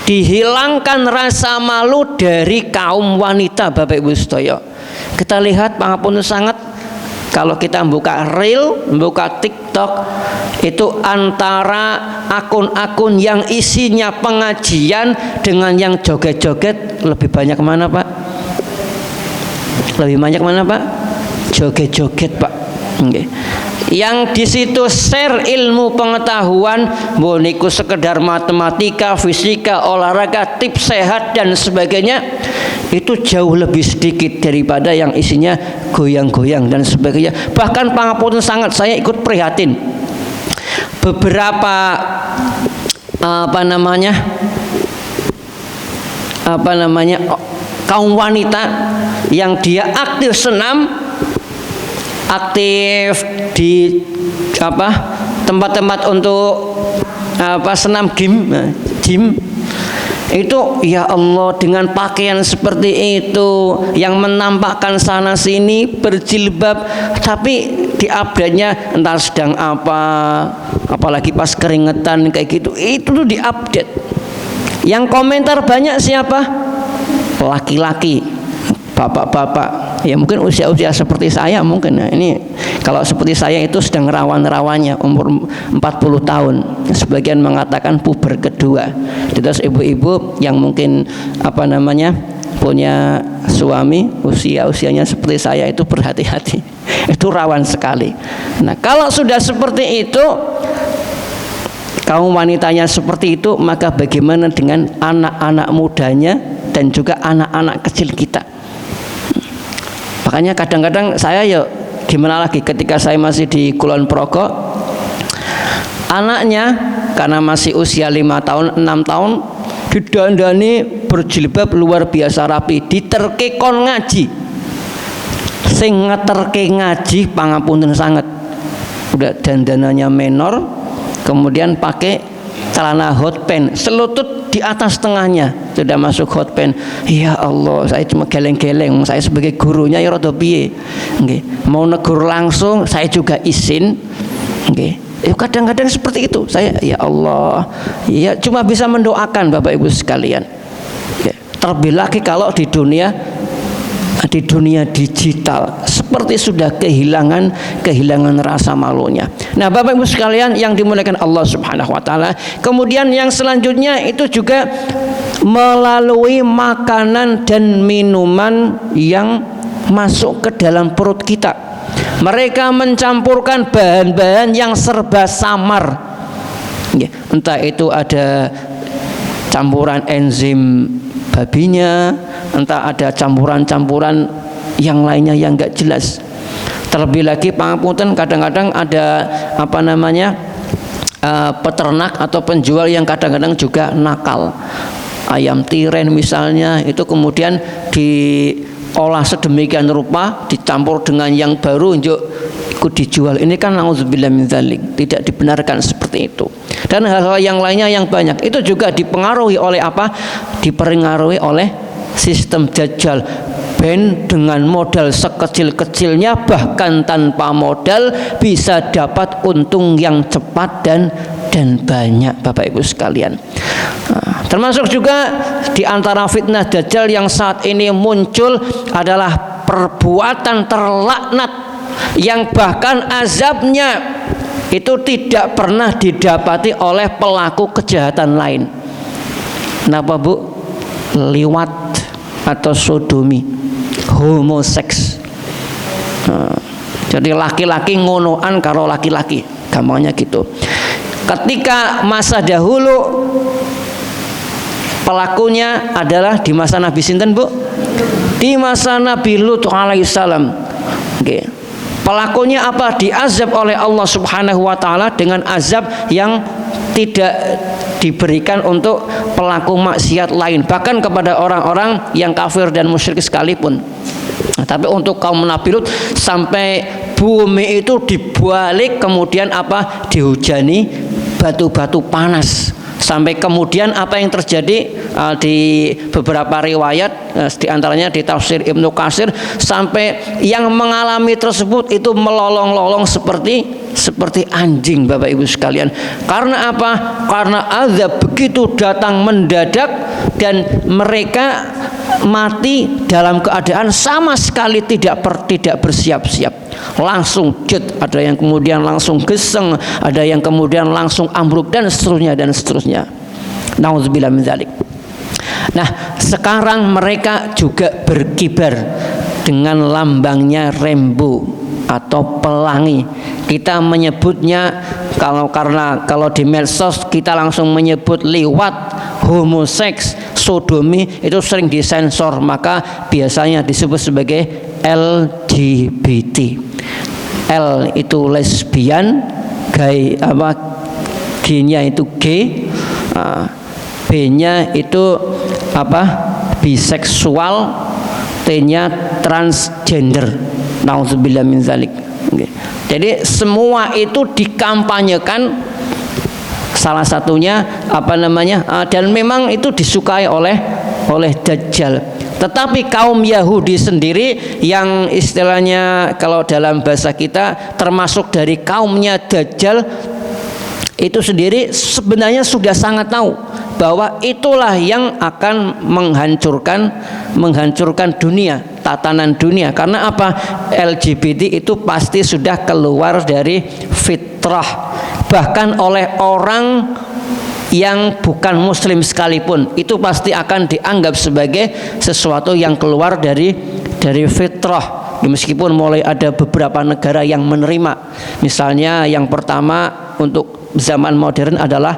Dihilangkan rasa malu dari kaum wanita, Bapak Ibu sedaya. Kita lihat pangapunten sangat, kalau kita buka reel, buka TikTok, itu antara akun-akun yang isinya pengajian dengan yang joget-joget lebih banyak mana, Pak? Lebih banyak mana, Pak? Joget-joget, Pak. Okay. Yang di situ share ilmu pengetahuan, boniku sekedar matematika, fisika, olahraga, tips sehat dan sebagainya, itu jauh lebih sedikit daripada yang isinya goyang-goyang dan sebagainya. Bahkan pangapunten sangat, saya ikut prihatin. Beberapa kaum wanita yang dia aktif senam, aktif di tempat-tempat untuk senam gym itu, ya Allah, dengan pakaian seperti itu yang menampakkan sana sini, berjilbab, tapi di update-nya entar sedang apalagi pas keringetan kayak gitu, itu tuh di update. Yang komentar banyak siapa? Laki-laki, bapak-bapak. Ya mungkin usia-usia seperti saya mungkin. Nah, ini kalau seperti saya itu sedang rawan-rawannya, umur 40 tahun. Sebagian mengatakan puber kedua. Terus ibu-ibu yang mungkin punya suami usianya seperti saya itu berhati-hati. Itu rawan sekali. Nah, kalau sudah seperti itu, kaum wanitanya seperti itu, maka bagaimana dengan anak-anak mudanya dan juga anak-anak kecil kita? Makanya kadang-kadang saya gimana lagi, ketika saya masih di Kulon Progo, anaknya karena masih usia 5 tahun, 6 tahun, didandani berjilbab luar biasa rapi, diterke kon ngaji. Sing ngeterke ngaji pangapunten sangat. Udah dandanannya menor, kemudian pakai celana hot pants, selutut di atas tengahnya, sudah masuk hot pants. Ya Allah, saya cuma geleng-geleng, saya sebagai gurunya ya rada piye. Nggih, mau negur langsung saya juga izin. Nggih. Kadang-kadang seperti itu. Saya ya Allah, ya cuma bisa mendoakan Bapak Ibu sekalian. Terlebih lagi kalau di dunia digital, seperti sudah kehilangan rasa malunya. Nah, Bapak Ibu sekalian yang dimuliakan Allah Subhanahu wa taala, kemudian yang selanjutnya itu juga melalui makanan dan minuman yang masuk ke dalam perut kita. Mereka mencampurkan bahan-bahan yang serba samar. Entah itu ada campuran enzim babinya, entah ada campuran-campuran yang lainnya yang enggak jelas. Terlebih lagi pangapunten, kadang-kadang ada peternak atau penjual yang kadang-kadang juga nakal. Ayam tiren misalnya, itu kemudian diolah sedemikian rupa, dicampur dengan yang baru, ikut dijual. Ini kan nauzubillah min dzalik, tidak dibenarkan seperti itu. Dan hal-hal yang lainnya yang banyak itu juga dipengaruhi oleh apa? Dipengaruhi oleh sistem dajjal. Ben dengan modal sekecil-kecilnya, bahkan tanpa modal, bisa dapat untung yang cepat dan banyak, Bapak Ibu sekalian. Termasuk juga di antara fitnah dajjal yang saat ini muncul adalah perbuatan terlaknat yang bahkan azabnya itu tidak pernah didapati oleh pelaku kejahatan lain. Kenapa, Bu? Liwat atau sodomi, homoseks. Jadi laki-laki ngonoan karo laki-laki, gampangnya gitu. Ketika masa dahulu pelakunya adalah di masa Nabi sinten, Bu? Di masa Nabi Lut alaihissalam. Okay. Pelakunya apa? Diazab oleh Allah Subhanahu wa taala dengan azab yang tidak diberikan untuk pelaku maksiat lain, bahkan kepada orang-orang yang kafir dan musyrik sekalipun. Nah, tapi untuk kaum Nabi Lut sampai bumi itu dibalik, kemudian apa? Dihujani batu-batu panas. Sampai kemudian apa yang terjadi di beberapa riwayat, di antaranya di tafsir Ibnu Katsir, sampai yang mengalami tersebut itu melolong-lolong seperti anjing, Bapak Ibu sekalian. Karena apa? Karena azab begitu datang mendadak dan mereka mati dalam keadaan sama sekali tidak bersiap-siap. Langsung jet, ada yang kemudian langsung geseng, ada yang kemudian langsung ambruk dan seterusnya. Nauzubillah min dzalik. Nah, sekarang mereka juga berkibar dengan lambangnya rainbow atau pelangi. Kita menyebutnya kalau di medsos kita langsung menyebut liwat, homoseks, sodomi, itu sering disensor, maka biasanya disebut sebagai LGBT. L itu lesbian, gay G-nya itu gay, B-nya itu biseksual, T-nya transgender. Nauzubillah min dzalik. Jadi semua itu dikampanyekan, salah satunya dan memang itu disukai oleh Dajjal. Tetapi kaum Yahudi sendiri yang istilahnya kalau dalam bahasa kita termasuk dari kaumnya Dajjal itu sendiri sebenarnya sudah sangat tahu bahwa itulah yang akan menghancurkan dunia, tatanan dunia. Karena apa? LGBT itu pasti sudah keluar dari fitrah, bahkan oleh orang yang bukan muslim sekalipun itu pasti akan dianggap sebagai sesuatu yang keluar dari fitrah. Meskipun mulai ada beberapa negara yang menerima, misalnya yang pertama untuk zaman modern adalah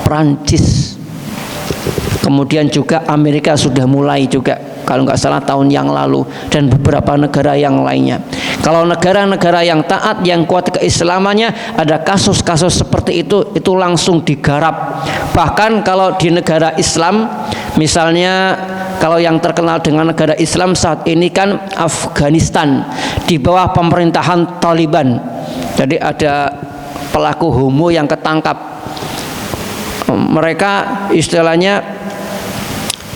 Prancis, kemudian juga Amerika sudah mulai juga kalau nggak salah tahun yang lalu, dan beberapa negara yang lainnya. Kalau negara-negara yang taat, yang kuat keislamannya, ada kasus-kasus seperti itu langsung digarap. Bahkan kalau di negara Islam, misalnya kalau yang terkenal dengan negara Islam saat ini kan Afghanistan, di bawah pemerintahan Taliban. Jadi ada pelaku homo yang ketangkap. Mereka istilahnya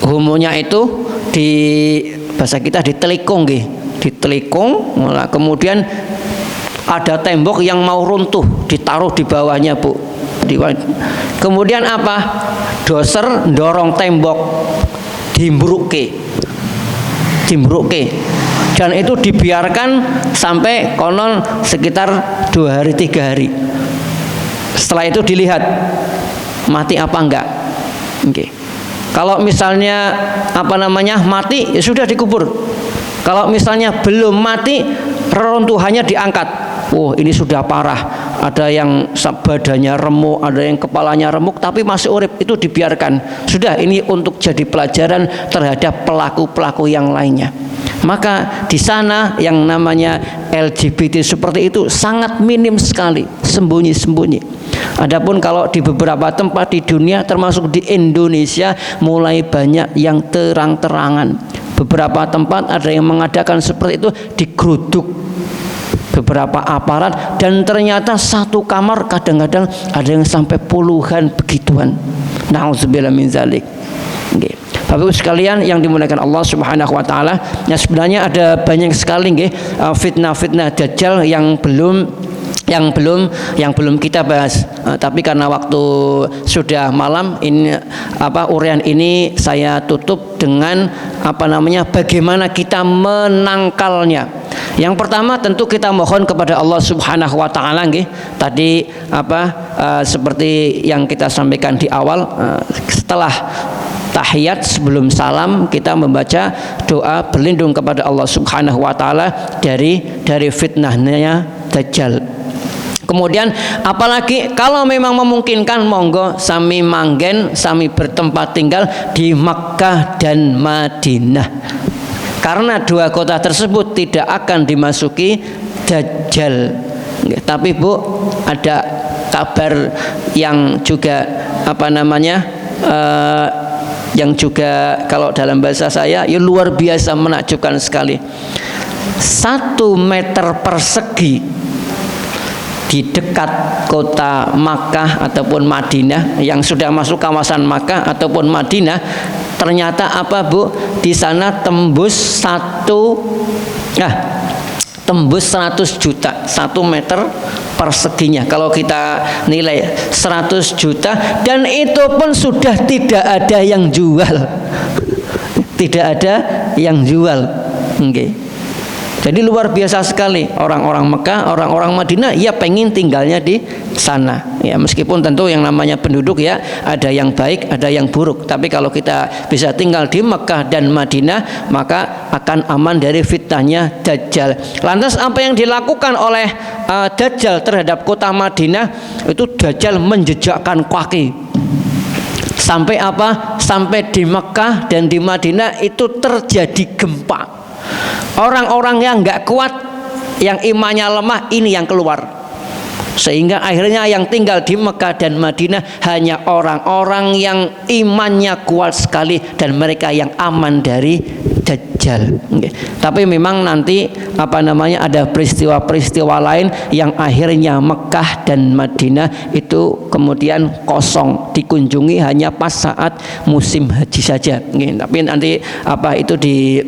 homonya itu di bahasa kita ditelikung, kemudian ada tembok yang mau runtuh, ditaruh di bawahnya, Bu. Kemudian apa? Doser dorong tembok, dimbruke, dan itu dibiarkan sampai konon sekitar 2 hari 3 hari. Setelah itu dilihat mati apa enggak. Kalau misalnya mati, ya sudah dikubur. Kalau misalnya belum mati, reruntuhannya diangkat. Oh, ini sudah parah. Ada yang badannya remuk, ada yang kepalanya remuk, tapi masih urip, itu dibiarkan. Sudah, ini untuk jadi pelajaran terhadap pelaku-pelaku yang lainnya. Maka di sana yang namanya LGBT seperti itu sangat minim sekali, sembunyi-sembunyi. Adapun kalau di beberapa tempat di dunia, termasuk di Indonesia, mulai banyak yang terang-terangan. Beberapa tempat ada yang mengadakan seperti itu, digeruduk beberapa aparat, dan ternyata satu kamar kadang-kadang ada yang sampai puluhan begituan. Nauzubillah min dzalik. Bapak Ibu sekalian yang dimuliakan Allah Subhanahu wa taala, ya sebenarnya ada banyak sekali fitnah-fitnah Dajjal yang belum kita bahas. Tapi karena waktu sudah malam, ini uraian ini saya tutup dengan bagaimana kita menangkalnya. Yang pertama tentu kita mohon kepada Allah Subhanahu wa taala tadi seperti yang kita sampaikan di awal, setelah tahiyat sebelum salam kita membaca doa berlindung kepada Allah Subhanahu wa taala dari fitnahnya Dajjal. Kemudian apalagi kalau memang memungkinkan, monggo sami manggen, sami bertempat tinggal di Makkah dan Madinah. karena dua kota tersebut tidak akan dimasuki Dajjal. Tapi Bu, ada kabar yang juga yang juga kalau dalam bahasa saya ya luar biasa menakjubkan sekali. 1 meter persegi di dekat kota Makkah ataupun Madinah, yang sudah masuk kawasan Makkah ataupun Madinah, ternyata apa Bu? Di sana tembus 100 juta 1 meter perseginya. Kalau kita nilai 100 juta, dan itu pun sudah tidak ada yang jual. Tidak ada yang jual. Okay. Jadi luar biasa sekali orang-orang Mekah, orang-orang Madinah ya pengen tinggalnya di sana. Ya meskipun tentu yang namanya penduduk ya ada yang baik, ada yang buruk. Tapi kalau kita bisa tinggal di Mekah dan Madinah, maka akan aman dari fitnahnya Dajjal. Lantas apa yang dilakukan oleh Dajjal terhadap kota Madinah? Itu Dajjal menjejakkan kaki. Sampai apa? Sampai di Mekah dan di Madinah itu terjadi gempa. Orang-orang yang nggak kuat, yang imannya lemah, ini yang keluar. Sehingga akhirnya yang tinggal di Mekah dan Madinah hanya orang-orang yang imannya kuat sekali dan mereka yang aman dari Dajjal. Okay. Tapi memang nanti ada peristiwa-peristiwa lain yang akhirnya Mekah dan Madinah itu kemudian kosong, dikunjungi hanya pas saat musim haji saja. Okay. Tapi nanti itu di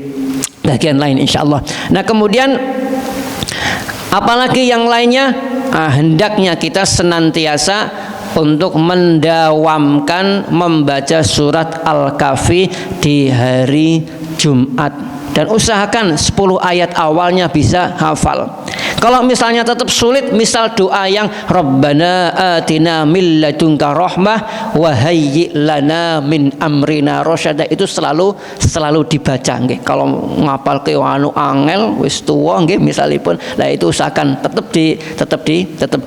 bagian lain insyaallah. Nah kemudian apalagi yang lainnya, hendaknya kita senantiasa untuk mendawamkan membaca surat Al-Kahfi di hari Jumat, dan usahakan 10 ayat awalnya bisa hafal. Kalau misalnya tetap sulit, misal doa yang Rabbana atina min ladunka rahmah wa hayyi lana min amrina rasyada, itu selalu dibaca nggih. Kalau ngapal ke angel wis tuwa nggih misalipun, lah itu usahakan tetap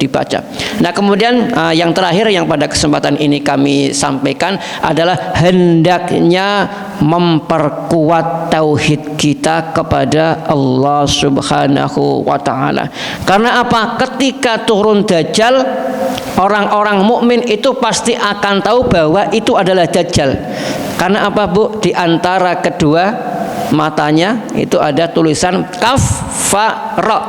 dibaca. Nah, kemudian yang terakhir yang pada kesempatan ini kami sampaikan adalah hendaknya memperkuat tauhid kita kepada Allah Subhanahu wa taala. Karena apa? Ketika turun Dajjal, orang-orang mukmin itu pasti akan tahu bahwa itu adalah Dajjal. Karena apa Bu? Di antara kedua matanya itu ada tulisan kafara,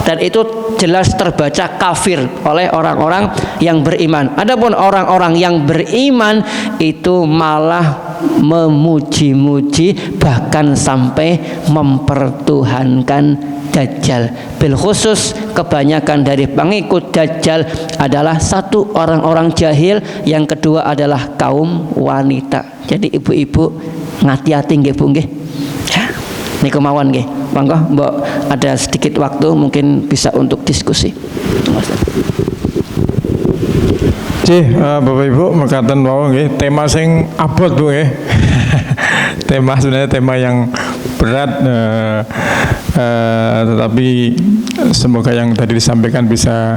dan itu jelas terbaca kafir oleh orang-orang yang beriman. Adapun orang-orang yang beriman itu malah memuji-muji, bahkan sampai mempertuhankan Dajjal. Bil khusus kebanyakan dari pengikut Dajjal adalah satu, orang-orang jahil, yang kedua adalah kaum wanita. Jadi ibu-ibu ngati-hati nggih Bu nggih. Ini kemauan nggih. Monggo mbok ada sedikit waktu mungkin bisa untuk diskusi. Bapak Ibu mekaten wau nggih, tema sing abot Bu nggih. Sebenarnya tema yang berat, tetapi semoga yang tadi disampaikan bisa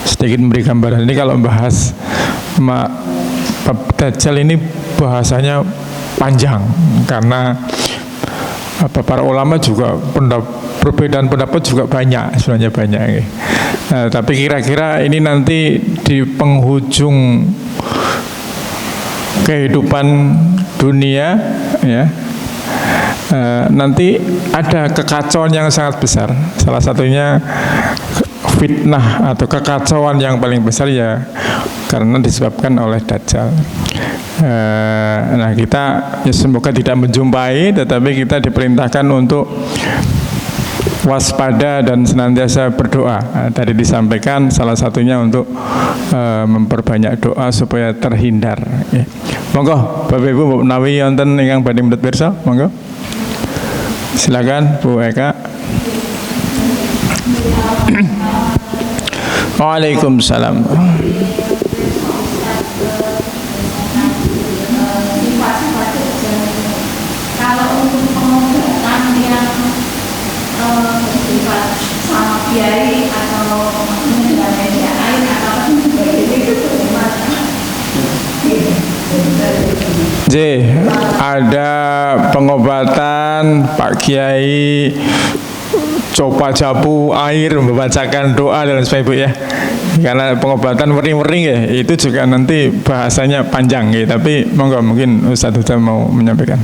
sedikit memberi gambaran. Ini kalau membahas bab Dajjal ini bahasanya panjang, karena para ulama juga perbedaan pendapat juga banyak, sebenarnya banyak. Tapi kira-kira ini nanti di penghujung kehidupan dunia ya, nanti ada kekacauan yang sangat besar. Salah satunya fitnah atau kekacauan yang paling besar ya karena disebabkan oleh Dajjal. Nah, kita ya semoga tidak menjumpai, tetapi kita diperintahkan untuk waspada dan senantiasa berdoa. Tadi disampaikan salah satunya untuk memperbanyak doa supaya terhindar. Ya. Monggo Bapak Ibu, Bu Nawi wonten ingkang badhe mendhet pirsa, monggo. Silakan Bu Eka. Waalaikumsalam. Kalau untuk pengobatan yang bersifat sama biaya atau dengan media air atau sebagainya itu bagaimana? ada pengobatan Pak Kiai coba japu air membacakan doa dan sebagainya ya. Karena pengobatan wering-wering ya, itu juga nanti bahasanya panjang ya. Tapi monggo mungkin Ustaz Huda mau menyampaikan.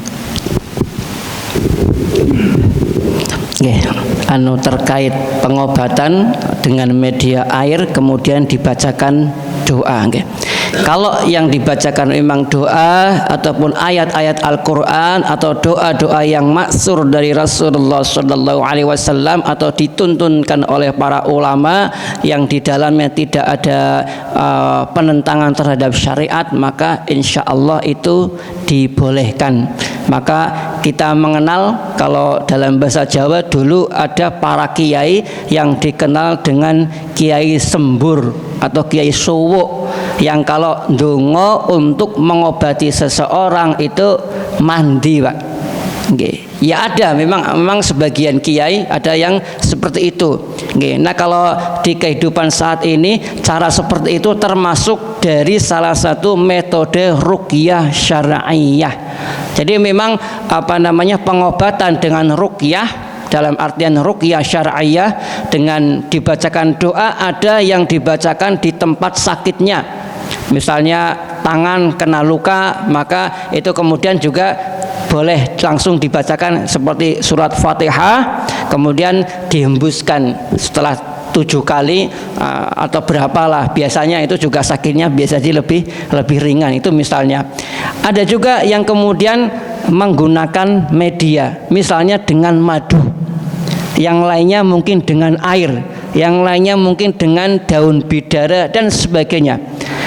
Terkait pengobatan dengan media air kemudian dibacakan doa. Kalau yang dibacakan memang doa ataupun ayat-ayat Al-Quran atau doa-doa yang maksur dari Rasulullah Sallallahu Alaihi Wasallam atau dituntunkan oleh para ulama yang di dalamnya tidak ada penentangan terhadap syariat, maka insya Allah itu dibolehkan. Maka kita mengenal, kalau dalam bahasa Jawa dulu ada para kiai yang dikenal dengan kiai sembur atau kiai suwuk, yang kalau ndonga untuk mengobati seseorang itu mandi, Pak. Ya ada, memang sebagian kiai ada yang seperti itu. Nah, kalau di kehidupan saat ini cara seperti itu termasuk dari salah satu metode ruqyah syar'iyah. Jadi memang pengobatan dengan ruqyah dalam artian ruqyah syar'iyah dengan dibacakan doa, ada yang dibacakan di tempat sakitnya. Misalnya tangan kena luka, maka itu kemudian juga boleh langsung dibacakan seperti surat Fatihah, kemudian dihembuskan setelah 7 kali atau berapalah, biasanya itu juga sakitnya biasanya lebih ringan. Itu misalnya. Ada juga yang kemudian menggunakan media, misalnya dengan madu, yang lainnya mungkin dengan air, yang lainnya mungkin dengan daun bidara dan sebagainya.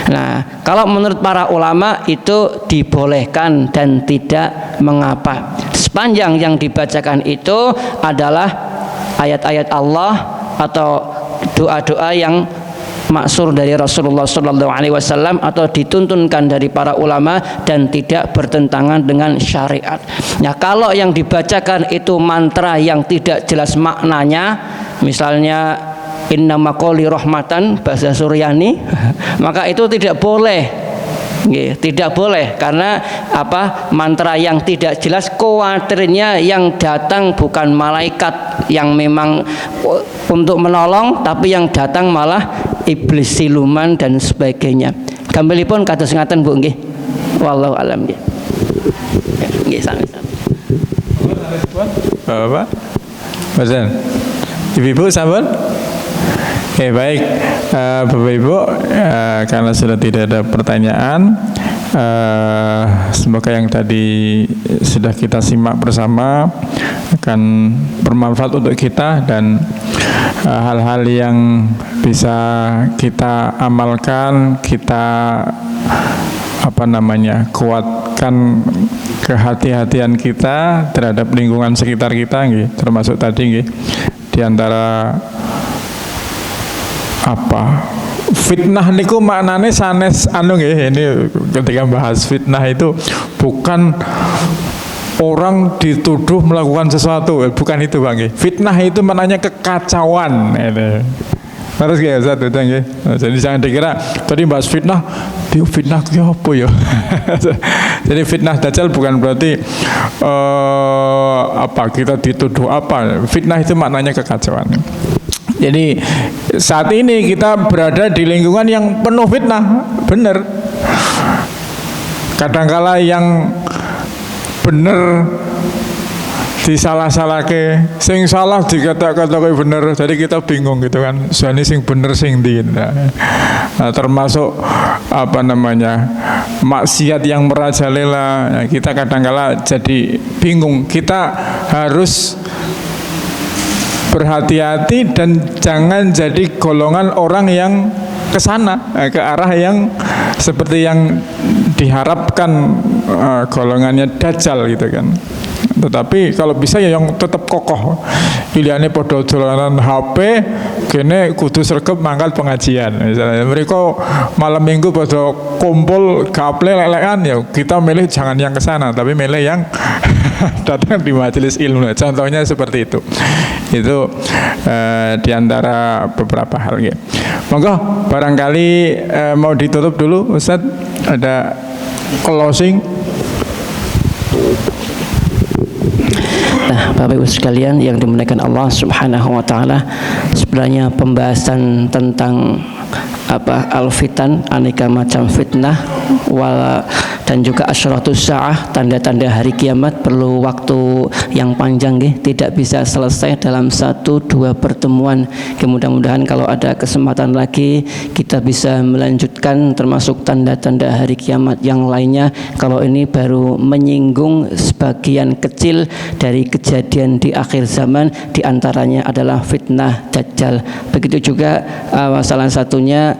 Nah, kalau menurut para ulama itu dibolehkan dan tidak mengapa, sepanjang yang dibacakan itu adalah ayat-ayat Allah atau doa-doa yang maksur dari Rasulullah Sallallahu Alaihi Wasallam atau dituntunkan dari para ulama dan tidak bertentangan dengan syariat. Nah, kalau yang dibacakan itu mantra yang tidak jelas maknanya, misalnya inna maqoli rahmatan bahasa Suryani, maka itu tidak boleh. Tidak boleh, karena mantra yang tidak jelas, khawatirnya yang datang bukan malaikat yang memang untuk menolong, tapi yang datang malah iblis siluman dan sebagainya. Gambaripun kados ngaten Bu nggih. Wallahu alam nggih. Nggih sami-sami. Bapak, Bapak, Ibu-ibu sampun? Oke, baik, Bapak Ibu, karena sudah tidak ada pertanyaan, semoga yang tadi sudah kita simak bersama akan bermanfaat untuk kita dan hal-hal yang bisa kita amalkan, kita kuatkan kehati-hatian kita terhadap lingkungan sekitar kita, termasuk tadi di antara fitnah niku maknane sanes ini ketika bahas fitnah itu bukan orang dituduh melakukan sesuatu, bukan itu Bang. Fitnah itu maknanya kekacauan. Harus ya satu tadi. Jadi jangan dikira tadi bahas fitnah ki apa ya. Jadi fitnah dajjal bukan berarti kita dituduh apa. Fitnah itu maknanya kekacauan. Jadi saat ini kita berada di lingkungan yang penuh fitnah, benar. Kadangkala yang benar disalah-salahke, sing salah dikata-katake bener, jadi kita bingung gitu kan. Soalnya sing bener sing ndi. Nah, termasuk maksiat yang merajalela. Nah, kita kadangkala jadi bingung. Kita harus berhati-hati dan jangan jadi golongan orang yang ke sana, ke arah yang seperti yang diharapkan golongannya Dajjal gitu kan. Tetapi kalau bisa ya yang tetap kokoh. Pilihannya podo dolanan HP, kene kudu sregep mangkat pengajian. Misalnya mereka malam minggu podo kumpul gaple lelekan, ya kita milih jangan yang ke sana, tapi milih yang datang di majelis ilmu. Contohnya seperti itu. Itu diantara beberapa hal. Monggo barangkali mau ditutup dulu Ustadz, ada closing. Nah, Bapak Ibu sekalian yang dimuliakan Allah Subhanahu wa taala, sebenarnya pembahasan tentang al-fitan, aneka macam fitnah dan juga asyratus sa'ah, tanda-tanda hari kiamat, perlu waktu yang panjang tidak bisa selesai dalam 1-2 pertemuan. Mudah-mudahan kalau ada kesempatan lagi kita bisa melanjutkan termasuk tanda-tanda hari kiamat yang lainnya. Kalau ini baru menyinggung sebagian kecil dari kejadian di akhir zaman, diantaranya adalah fitnah Dajjal. Begitu juga salah satunya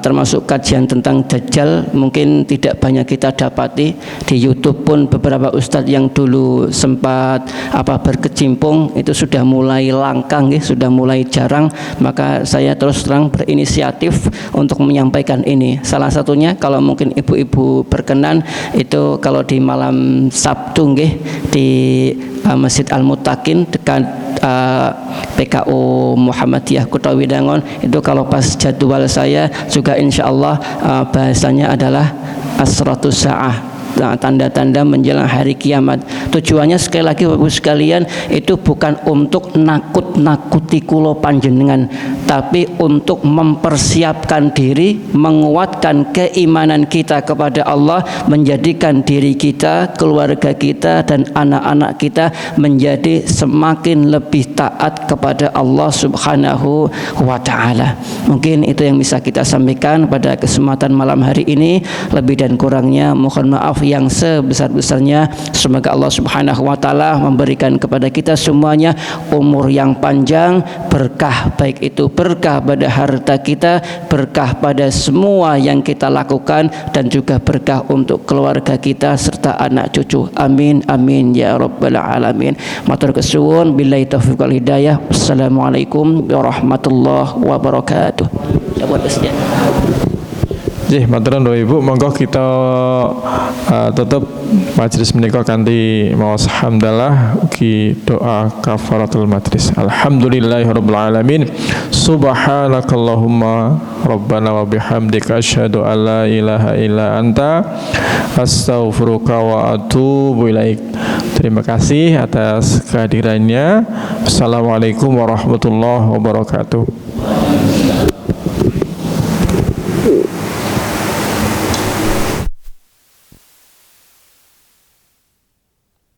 termasuk kajian tentang Dajjal mungkin tidak banyak kita dapati di YouTube pun. Beberapa ustadz yang dulu sempat berkecimpung itu sudah mulai langkang, sudah mulai jarang. Maka saya terus terang berinisiatif untuk menyampaikan ini. Salah satunya kalau mungkin ibu-ibu berkenan itu kalau di malam Sabtu di Masjid Al-Muttaqin dekat PKU Muhammadiyah Kota Widangon, itu kalau pas jadwal saya juga insya Allah bahasanya adalah asyratus sa'ah, tanda-tanda menjelang hari kiamat. Tujuannya sekali lagi Bapak Ibu sekalian itu bukan untuk nakut-nakuti kulo panjenengan, tapi untuk mempersiapkan diri, menguatkan keimanan kita kepada Allah, menjadikan diri kita, keluarga kita dan anak-anak kita menjadi semakin lebih taat kepada Allah Subhanahu wa taala. Mungkin itu yang bisa kita sampaikan pada kesempatan malam hari ini. Lebih dan kurangnya mohon maaf yang sebesar-besarnya. Semoga Allah Subhanahu wa taala memberikan kepada kita semuanya umur yang panjang, berkah, baik itu berkah pada harta kita, berkah pada semua yang kita lakukan, dan juga berkah untuk keluarga kita serta anak cucu. Amin amin ya rabbal alamin. Matur kesuwun, billahi taufiq wal hidayah. Wassalamualaikum warahmatullahi wabarakatuh. Maturan Bapak Ibu, monggo kita tutup majelis menika kanthi maos hamdalah ugi doa kafaratul majlis. Alhamdulillahirabbil alamin. Subhanakallahumma rabbana wa bihamdika asyhadu an la ilaha illa anta astaghfiruka wa atubu ilaik. Terima kasih atas kehadirannya. Assalamualaikum warahmatullahi wabarakatuh.